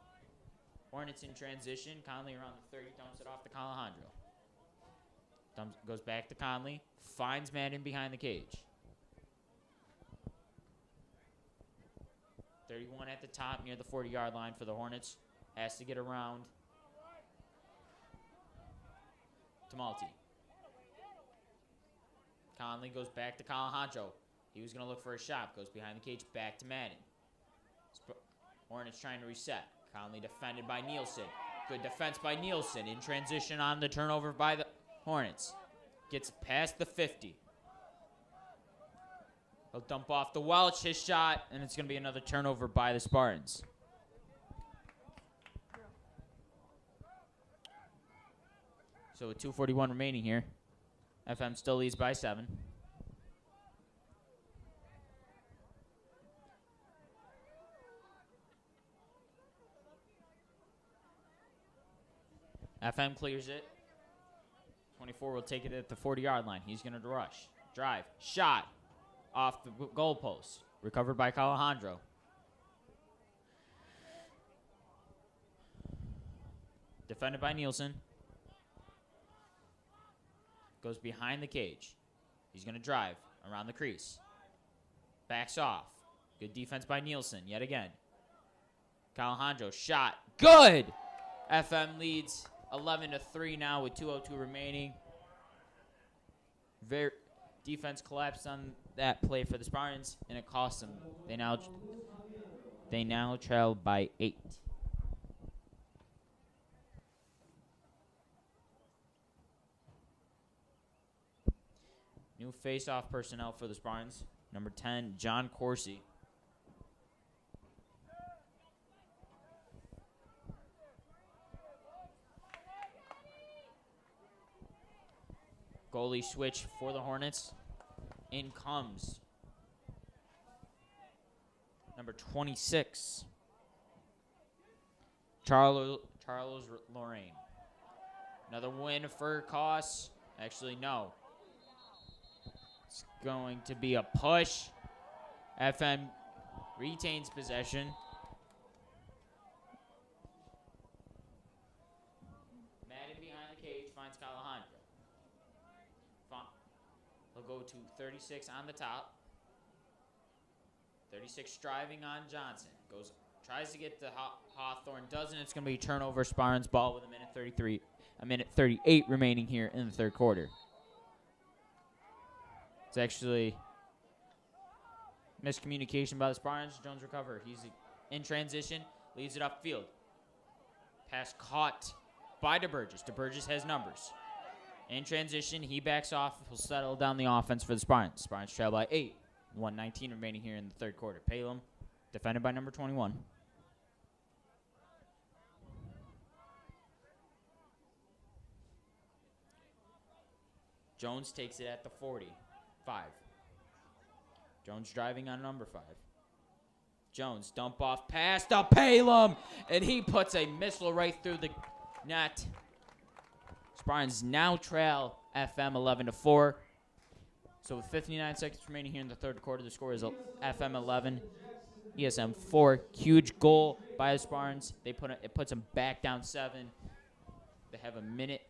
Hornets in transition. Conley around the 30, dumps it off to Alejandro. Goes back to Conley. Finds Madden behind the cage. 31 at the top near the 40-yard line for the Hornets. Has to get around to Malty. Conley goes back to Alejandro. He was going to look for a shot. Goes behind the cage, back to Madden. Hornets trying to reset. Conley defended by Nielsen. Good defense by Nielsen. In transition on the turnover by the Hornets. Gets past the 50. He'll dump off the Welch, his shot, and it's going to be another turnover by the Spartans. So with 2:41 remaining here, FM still leads by 7. FM clears it. 24 will take it at the 40-yard line. He's going to rush. Drive. Shot. Off the goalpost. Recovered by Alejandro. Defended by Nielsen. Goes behind the cage. He's going to drive around the crease. Backs off. Good defense by Nielsen yet again. Alejandro shot. Good! FM leads 11-3 now with 2:02 remaining. Defense collapsed on that play for the Spartans, and it cost them. They now trail by 8. New face-off personnel for the Spartans. Number 10, John Corsi. Goalie switch for the Hornets. In comes number 26, Charles Lorraine. Another win for Koss. Actually, no. It's going to be a push. FM retains possession. Madden behind the cage finds Alejandro. He'll go to 36 on the top. 36 driving on Johnson. Tries to get to Hawthorne. Doesn't. It's going to be a turnover. Spartans ball with a minute 38 remaining here in the third quarter. It's actually miscommunication by the Spartans. Jones recover. He's in transition. Leads it upfield. Pass caught by DeBurgess. DeBurgess has numbers. In transition, he backs off. He'll settle down the offense for the Spartans. Spartans trail by 8. 1:19 remaining here in the third quarter. Palem, defended by number 21. Jones takes it at the 45. Jones driving on number 5. Jones dump off pass to Palem, and he puts a missile right through the net. Spartans now trail FM 11-4. So with 59 seconds remaining here in the third quarter, the score is FM 11, ESM 4. Huge goal by the Spartans. It puts them back down 7. They have a minute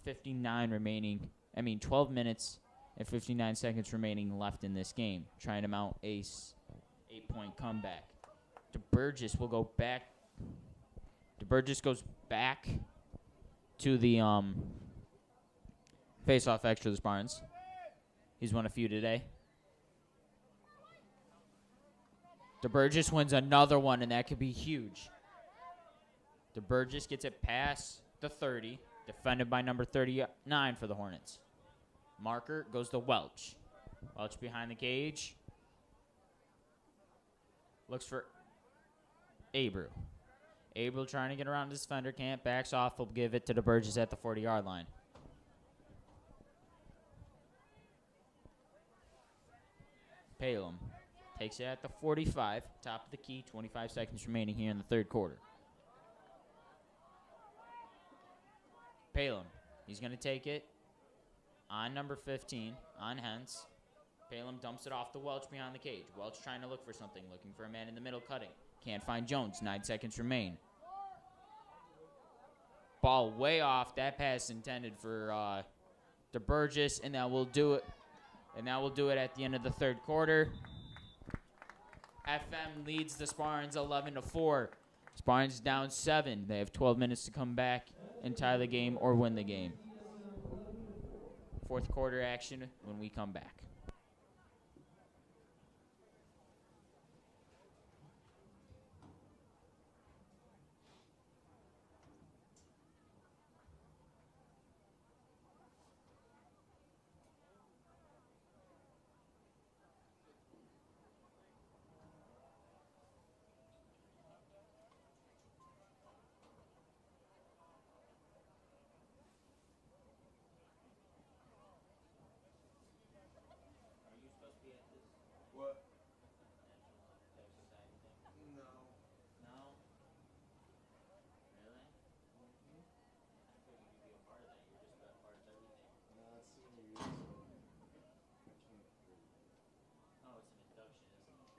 59 remaining. 12 minutes and 59 seconds remaining left in this game, trying to mount a 8-point comeback. DeBurgess will go back. DeBurgess goes back to the face-off extra the Spartans. He's won a few today. DeBurgess wins another one, and that could be huge. DeBurgess gets it past the 30, defended by number 39 for the Hornets. Marker goes to Welch. Welch behind the cage. Looks for Abreu. Abreu trying to get around this defender, can't. Backs off. Will give it to DeBurgess at the 40-yard line. Palem takes it at the 45. Top of the key. 25 seconds remaining here in the third quarter. Palem. He's going to take it on number 15, on Hens. Palem dumps it off to Welch behind the cage. Welch trying to look for something, looking for a man in the middle cutting. Can't find Jones. 9 seconds remain. Ball way off. That pass intended for DeBurgess, and that will do it. And that will do it at the end of the third quarter. FM leads the Spartans 11-4. Spartans down 7. They have 12 minutes to come back and tie the game or win the game. Fourth quarter action when we come back.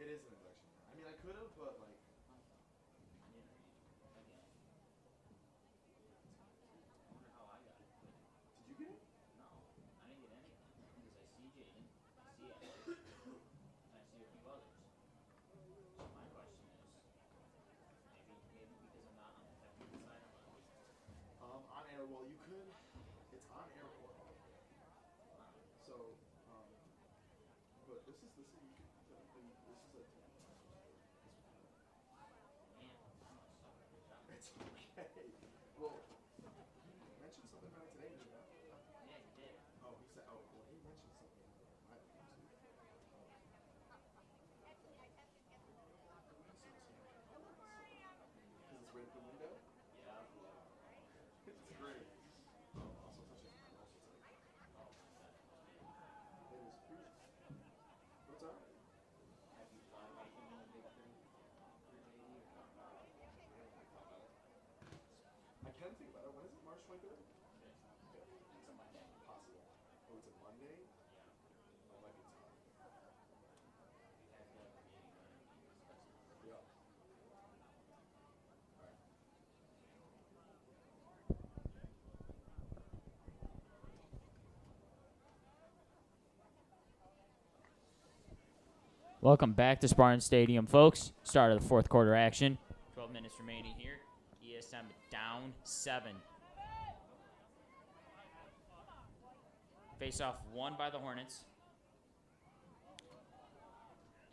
It is an induction. I mean, I could have, but like. Did you get it? No, I didn't get anything because I see Jaden, I see Alex, and I see a few others. So my question is, maybe because I'm not on the technical side of it. On air. Well, you could. It's on air or off air. So, but this is you could technically this is a. Man, I'm a sucker for job. It's okay. Well, he mentioned something about it today, didn't he? Yeah, you did. Oh, he said. Oh, well, he mentioned something about my game too. Because it's right at the window. Yeah. It's great. Also, such a. It is pretty. What's up? Have you thought about doing a big thing for JD or not? I can think about it. When is it? March 23rd? Okay. It's a Monday. Possible. Oh, it's a Monday? Yeah. That might be tough. You have to have a meeting on it and discuss it. Yeah. Alright. Welcome back to Spartan Stadium, folks. Start of the fourth quarter action. 12 minutes remaining here. ESM down 7. Face-off won by the Hornets.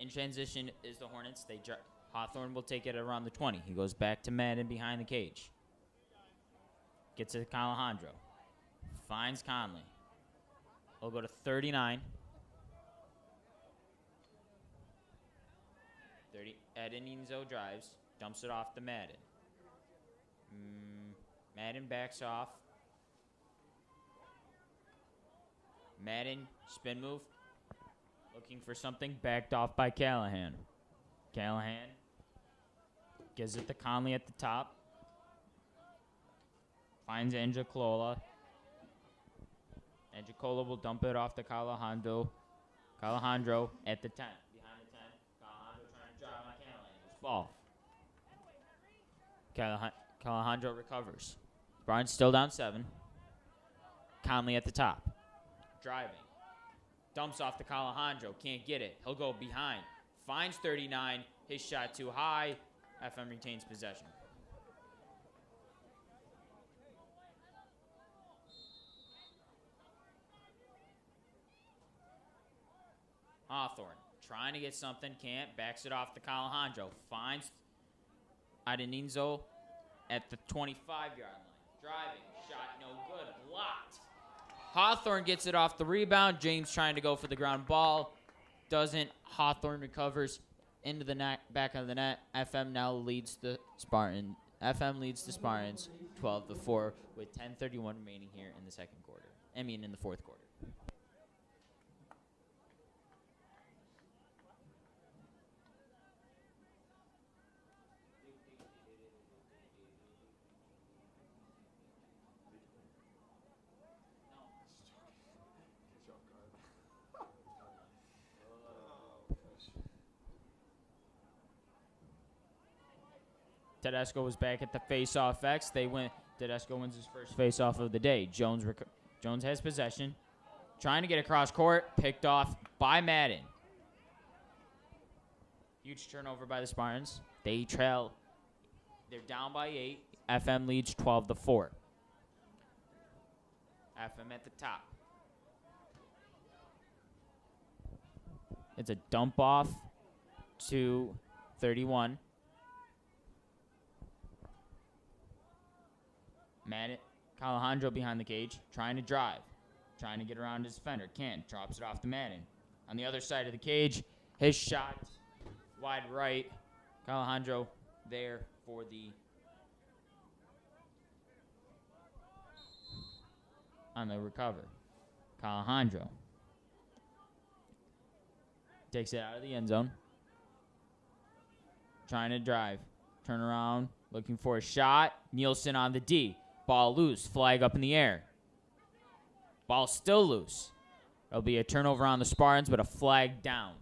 In transition is the Hornets. Hawthorne will take it around the 20. He goes back to Madden behind the cage. Gets it to Alejandro. Finds Conley. He'll go to 39. 30. Edeninzo drives. Dumps it off to Madden. Madden backs off. Madden, spin move. Looking for something. Backed off by Callahan. Callahan gives it to Conley at the top. Finds Angicola. Angicola will dump it off to Calahando. Calahandro at the 10. Behind the 10. Calahandro trying to drive on Callahan. Loose ball. Calahandro recovers. Barnes still down 7. Conley at the top. Driving. Dumps off to Calahandro. Can't get it. He'll go behind. Finds 39. His shot too high. FM retains possession. Hawthorne trying to get something. Can't. Backs it off to Calahandro. Finds Adeninzo at the 25-yard line. Driving. Shot no good. Blocked. Hawthorne gets it off the rebound. James trying to go for the ground ball. Doesn't. Hawthorne recovers into the net, back of the net. FM now leads the Spartans. FM leads the Spartans 12-4 with 10:31 remaining here in the second quarter. In the fourth quarter. Tedesco was back at the face-off X. They win. Tedesco wins his first face-off of the day. Jones has possession. Trying to get across court. Picked off by Madden. Huge turnover by the Spartans. They trail. They're down by 8. FM leads 12-4. FM at the top. It's a dump off to 31. Alejandro behind the cage, trying to drive. Trying to get around his defender. Can't. Drops it off to Madden. On the other side of the cage, his shot wide right. Alejandro there for the on the recover. Alejandro takes it out of the end zone. Trying to drive. Turn around. Looking for a shot. Nielsen on the D. Ball loose. Flag up in the air. Ball still loose. There'll be a turnover on the Spartans, but a flag down.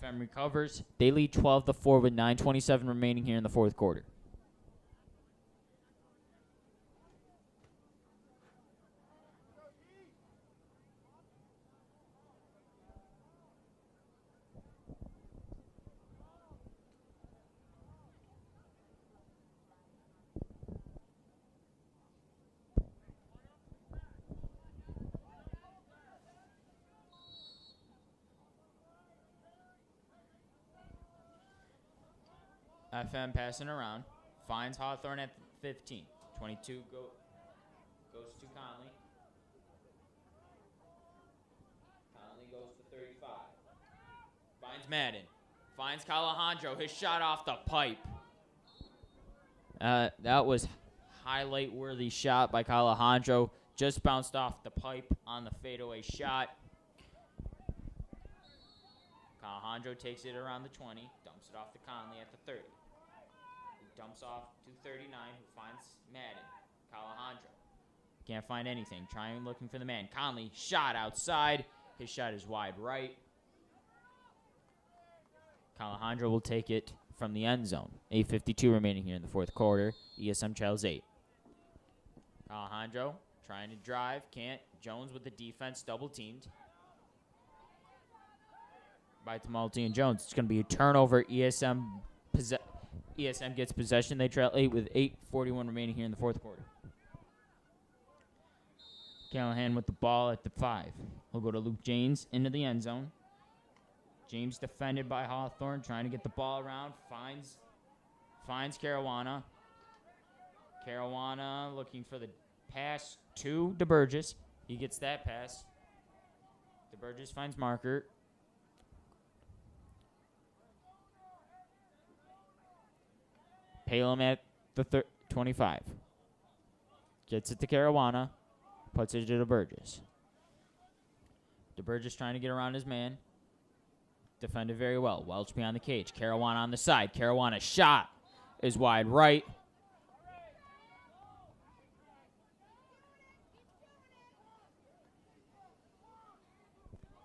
FM recovers. They lead 12-4 with 9:27 remaining here in the fourth quarter. FM passing around. Finds Hawthorne at 15. 22 goes to Conley. Conley goes to 35. Finds Madden. Finds Alejandro. His shot off the pipe. That was highlight-worthy shot by Alejandro. Just bounced off the pipe on the fadeaway shot. Alejandro takes it around the 20. Dumps it off to Conley at the 30. Dumps off to 39, who finds Madden. Alejandro. Can't find anything. Trying looking for the man. Conley, shot outside. His shot is wide right. Alejandro will take it from the end zone. 8:52 remaining here in the fourth quarter. ESM trails 8. Alejandro trying to drive. Can't. Jones with the defense. Double teamed by Tamalti and Jones. It's going to be a turnover. ESM gets possession. They trail 8 with 8:41 remaining here in the fourth quarter. Callahan with the ball at the 5. He'll go to Luke James into the end zone. James defended by Hawthorne, trying to get the ball around. Finds Caruana. Caruana looking for the pass to DeBurgess. He gets that pass. DeBurgess finds Marker. Palem at the 25. Gets it to Caruana. Puts it to DeBurgess. DeBurgess trying to get around his man. Defended very well. Welch behind the cage. Caruana on the side. Caruana's shot is wide right.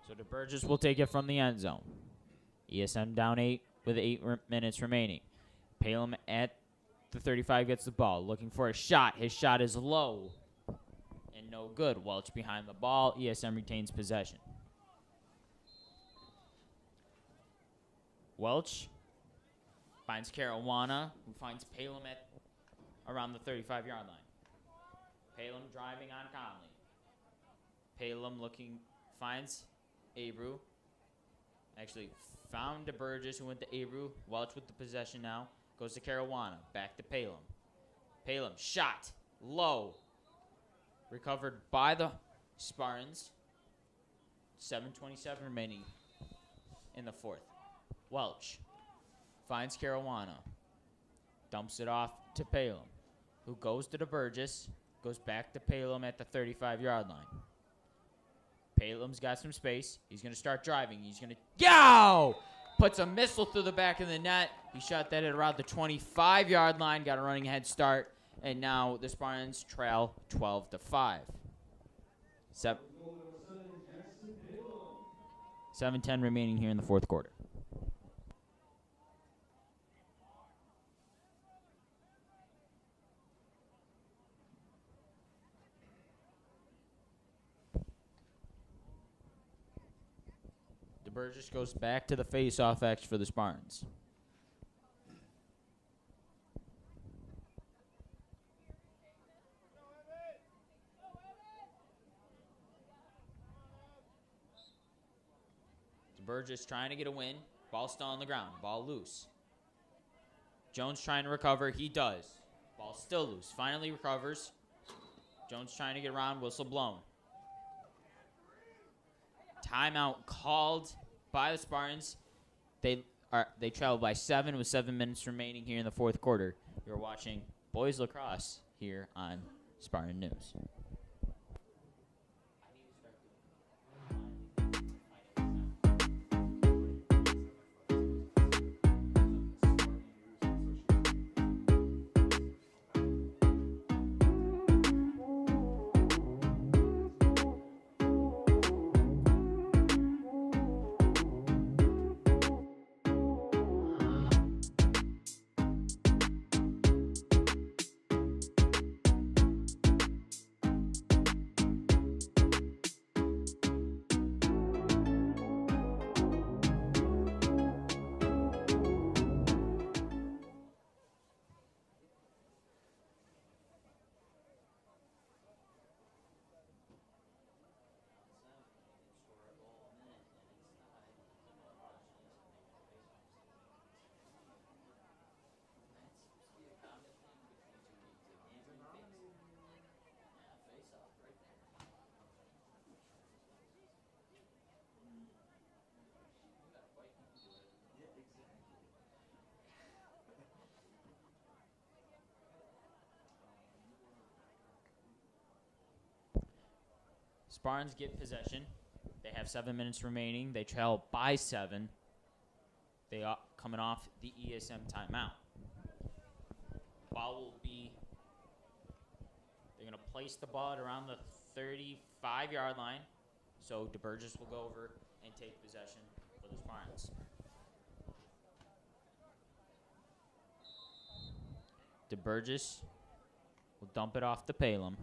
So DeBurgess will take it from the end zone. ESM down 8 with 8 minutes remaining. Palem at the 35 gets the ball. Looking for a shot. His shot is low and no good. Welch behind the ball. ESM retains possession. Welch finds Caruana, who finds Palem at around the 35-yard line. Palem driving on Conley. Palem finds Abreu. Actually found DeBurgess, who went to Abreu. Welch with the possession now. Goes to Caruana. Back to Palem. Palem shot low. Recovered by the Spartans. 7:27 remaining in the fourth. Welch finds Caruana. Dumps it off to Palem, who goes to DeBurgess. Goes back to Palem at the 35-yard line. Palem's got some space. He's going to start driving. He's going to go! Puts a missile through the back of the net. He shot that at around the 25-yard line. Got a running head start. And now the Spartans trail 12-5. 7:10 remaining here in the fourth quarter. DeBurgess goes back to the face-off X for the Spartans. DeBurgess trying to get a win. Ball still on the ground. Ball loose. Jones trying to recover. He does. Ball still loose. Finally recovers. Jones trying to get around. Whistle blown. Timeout called by the Spartans. They trail by 7 with 7 minutes remaining here in the fourth quarter. You're watching boys lacrosse here on Spartan News. Spartans get possession. They have 7 minutes remaining. They trail by 7. They are coming off the ESM timeout. Ball will be, they're going to place the ball at around the 35-yard line. So DeBurgess will go over and take possession for the Spartans. DeBurgess will dump it off to Palem.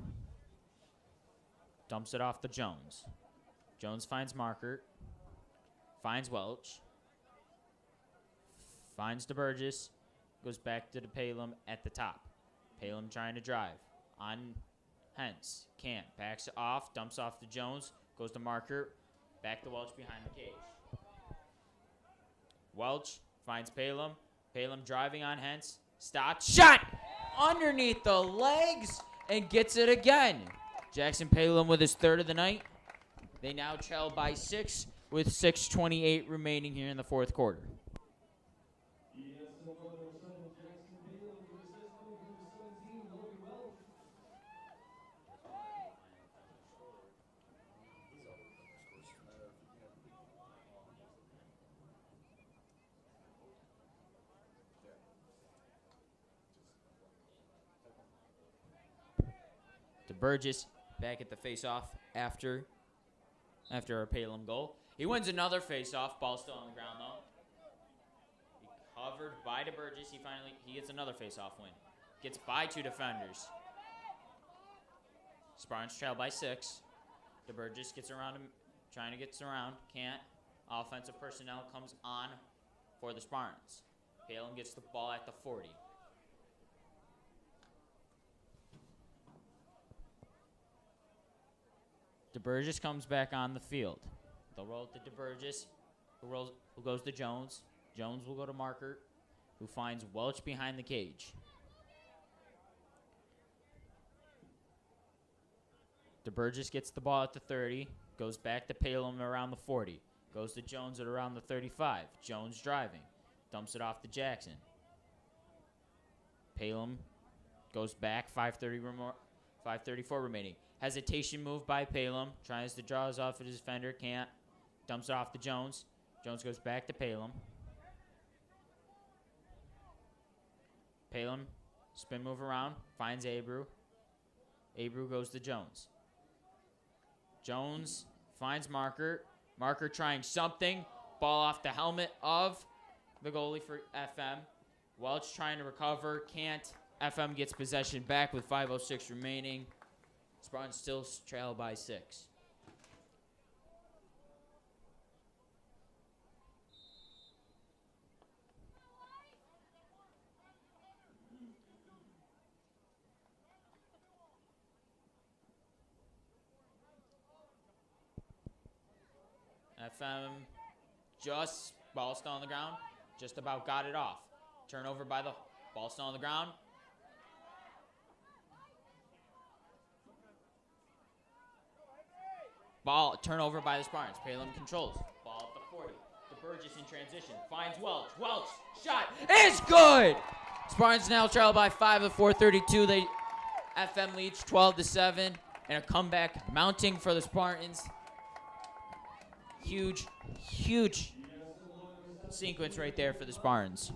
Dumps it off to Jones. Jones finds Markert. Finds Welch. Finds DeBurgess. Goes back to the Palem at the top. Palem trying to drive. On Hentz. Can't. Backs off. Dumps off to Jones. Goes to Markert. Back to Welch behind the cage. Welch finds Palem. Palem driving on Hentz. Stops. Shot! Underneath the legs. And gets it again. Jackson Palem with his third of the night. They now trail by 6 with 6:28 remaining here in the fourth quarter. DeBurgess back at the face-off after a Palem goal. He wins another face-off. Ball still on the ground, though. Covered by DeBurgess. He gets another face-off win. Gets by 2 defenders. Spartans trail by 6. DeBurgess gets around him, trying to get around. Can't. Offensive personnel comes on for the Spartans. Palem gets the ball at the 40. DeBurgess comes back on the field. They'll roll it to DeBurgess, who goes to Jones. Jones will go to Markert, who finds Welch behind the cage. DeBurgess gets the ball at the 30, goes back to Palem around the 40, goes to Jones at around the 35. Jones driving, dumps it off to Jackson. Palem goes back, 5:34 remaining. Hesitation move by Palem. Tries to draw his off at his defender. Can't. Dumps it off to Jones. Jones goes back to Palem. Palem, spin move around. Finds Abreu. Abreu goes to Jones. Jones finds Markert. Markert trying something. Ball off the helmet of the goalie for FM. Welch trying to recover. Can't. FM gets possession back with 5:06 remaining. Spartans still trail by 6. FM just ball still on the ground. Just about got it off. Turnover by the ball still on the ground. Ball turnover by the Spartans. Palin controls. Ball up the 40. DeBurgess in transition. Finds Welch. Welch shot is good. Spartans now trail by 5 at 4:32. They FM leads 12-7, and a comeback mounting for the Spartans. Huge sequence right there for the Spartans.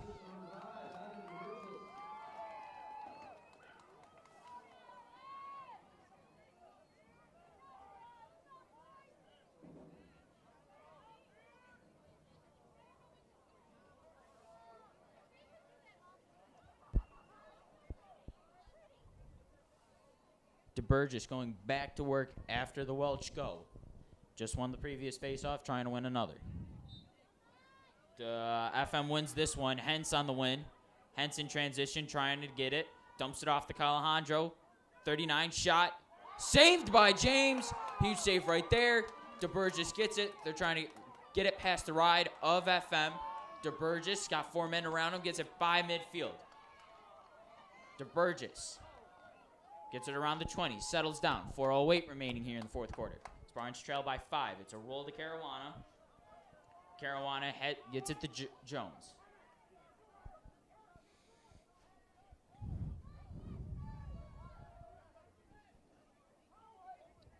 DeBurgess going back to work after the Welch go. Just won the previous faceoff, trying to win another. FM wins this one. Hence on the win. Hence in transition, trying to get it. Dumps it off to Alejandro. 39 shot. Saved by James. Huge save right there. DeBurgess gets it. They're trying to get it past the ride of FM. DeBurgess got 4 men around him. Gets it by midfield. DeBurgess gets it around the 20. Settles down. 4:08 remaining here in the fourth quarter. Spartans trail by 5. It's a roll to Caruana. Caruana gets it to Jones.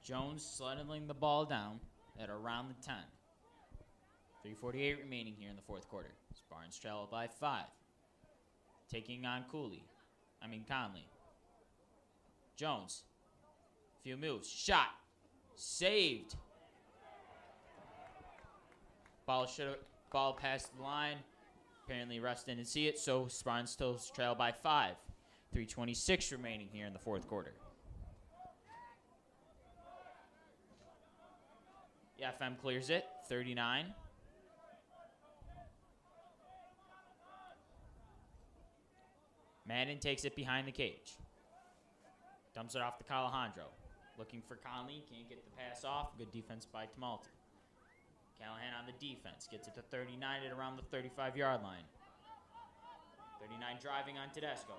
Jones settling the ball down at around the 10. 3:48 remaining here in the fourth quarter. Spartans trail by 5. Taking on Conley. Jones. Few moves. Shot. Saved. Ball past the line. Apparently Russ didn't see it, so Spartans still trail by 5. 3:26 remaining here in the fourth quarter. Yeah, FM clears it. 39. Madden takes it behind the cage. Dumps it off to Alejandro. Looking for Conley. Can't get the pass off. Good defense by Tamalti. Callahan on the defense. Gets it to 39 at around the 35-yard line. 39 driving on Tedesco.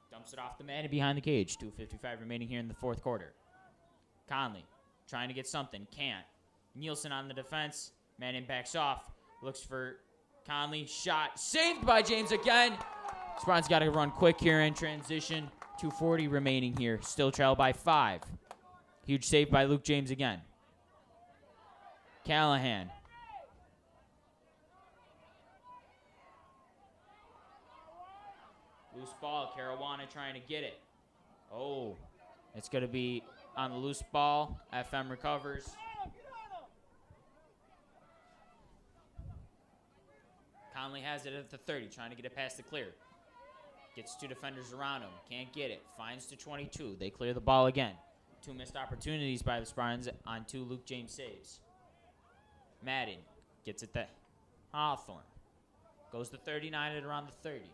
Dumps it off to Madden behind the cage. 2:55 remaining here in the fourth quarter. Conley trying to get something. Can't. Nielsen on the defense. Madden backs off. Looks for Conley. Shot. Saved by James again. Spartans got to run quick here in transition. 2:40 remaining here. Still trail by 5. Huge save by Luke James again. Callahan. Loose ball. Caruana trying to get it. Oh, it's going to be on the loose ball. FM recovers. Conley has it at the 30, trying to get it past the clear. Gets 2 defenders around him. Can't get it. Finds to 22. They clear the ball again. 2 missed opportunities by the Spartans on 2 Luke James saves. Madden gets it to Hawthorne. Goes to 39 at around the 30.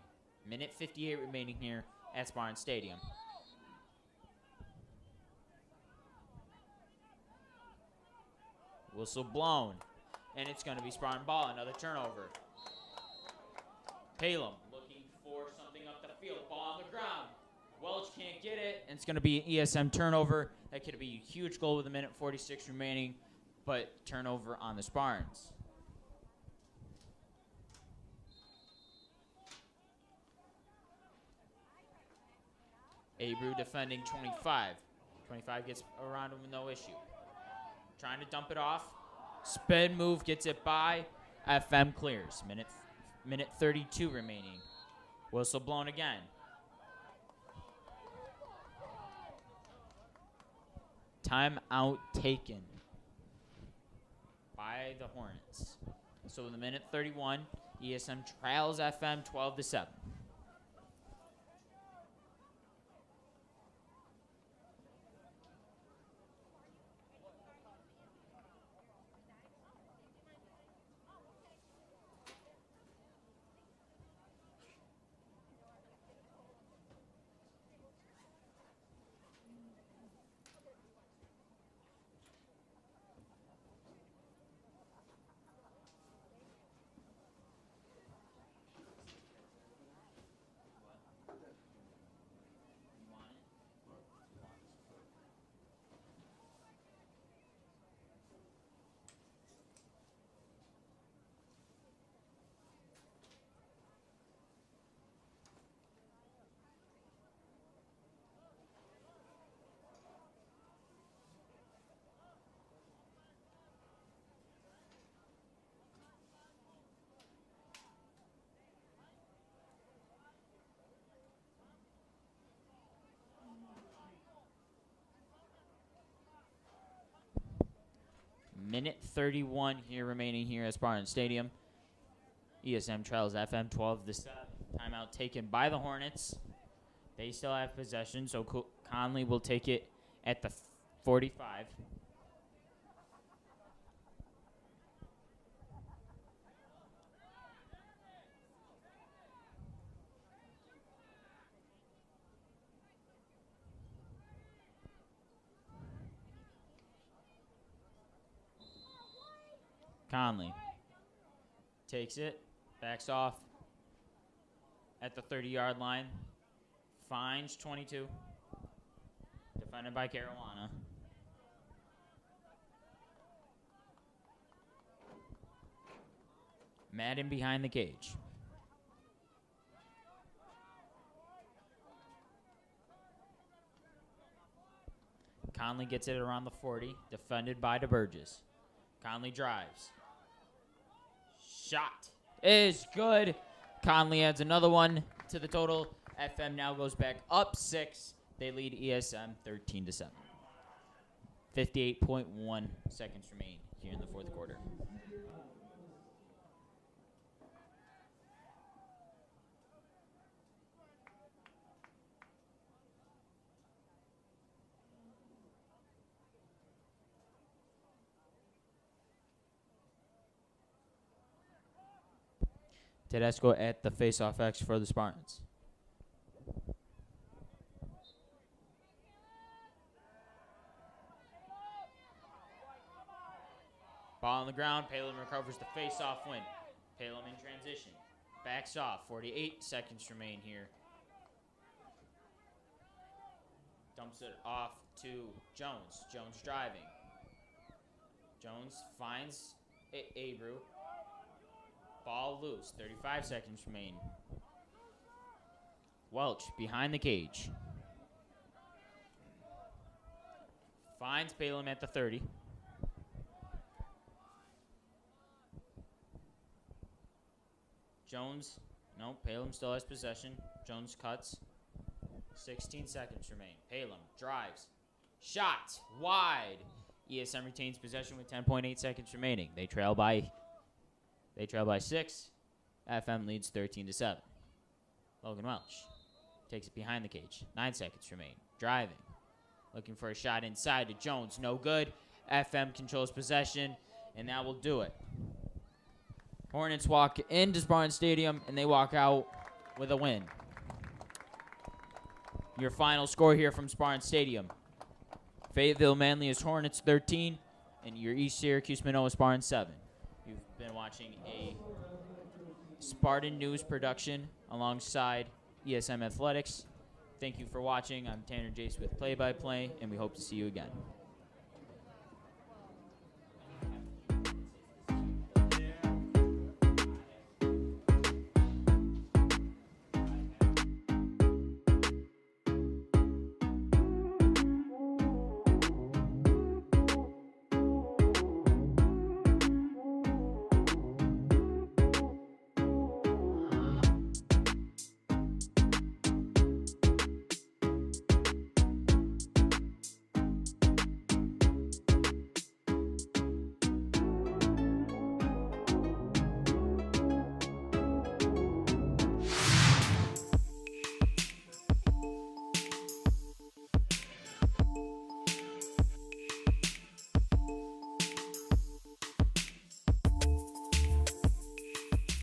Minute 58 remaining here at Spartan Stadium. Whistle blown. And it's going to be Spartan ball. Another turnover. Palin looking for something up the field. Ball on the ground. Welch can't get it. And it's going to be an ESM turnover. That could be a huge goal with 1:46 remaining. But turnover on the Spartans. Abreu defending 25. 25 gets around him with no issue. Trying to dump it off. Spin move gets it by. FM clears. Minute 32 remaining. Whistle blown again. Timeout taken by the Hornets. So in the minute 31, ESM trails FM 12-7. Minute 31 here remaining here at Spartan Stadium. ESM trails FM 12-7. Timeout taken by the Hornets. They still have possession, so Conley will take it at the 45. Conley takes it, backs off at the 30-yard line, finds 22, defended by Caruana. Madden behind the cage. Conley gets it around the 40, defended by DeBurgess. Conley drives. Shot is good. Conley adds another one to the total. FM now goes back up 6. They lead ESM 13-7. 58.1 seconds remain here in the fourth quarter. Tedesco at the face-off X for the Spartans. Ball on the ground. Palin recovers the face-off win. Palin in transition. Backs off. 48 seconds remain here. Dumps it off to Jones. Jones driving. Jones finds Abreu. Ball loose. 35 seconds remain. Welch behind the cage. Finds Balaam at the 30. Jones. No, Palem still has possession. Jones cuts. 16 seconds remain. Palem drives. Shot. Wide. ESM retains possession with 10.8 seconds remaining. They trail by 6. FM leads 13-7. Logan Welch takes it behind the cage. 9 seconds remain. Driving. Looking for a shot inside to Jones. No good. FM controls possession, and that will do it. Hornets walk into Spartan Stadium, and they walk out with a win. Your final score here from Spartan Stadium. Fayetteville Manly is Hornets 13, and your East Syracuse Minoa Spartan 7. You've been watching a Spartan News production alongside ESM Athletics. Thank you for watching. I'm Tanner Jace with Play by Play, and we hope to see you again.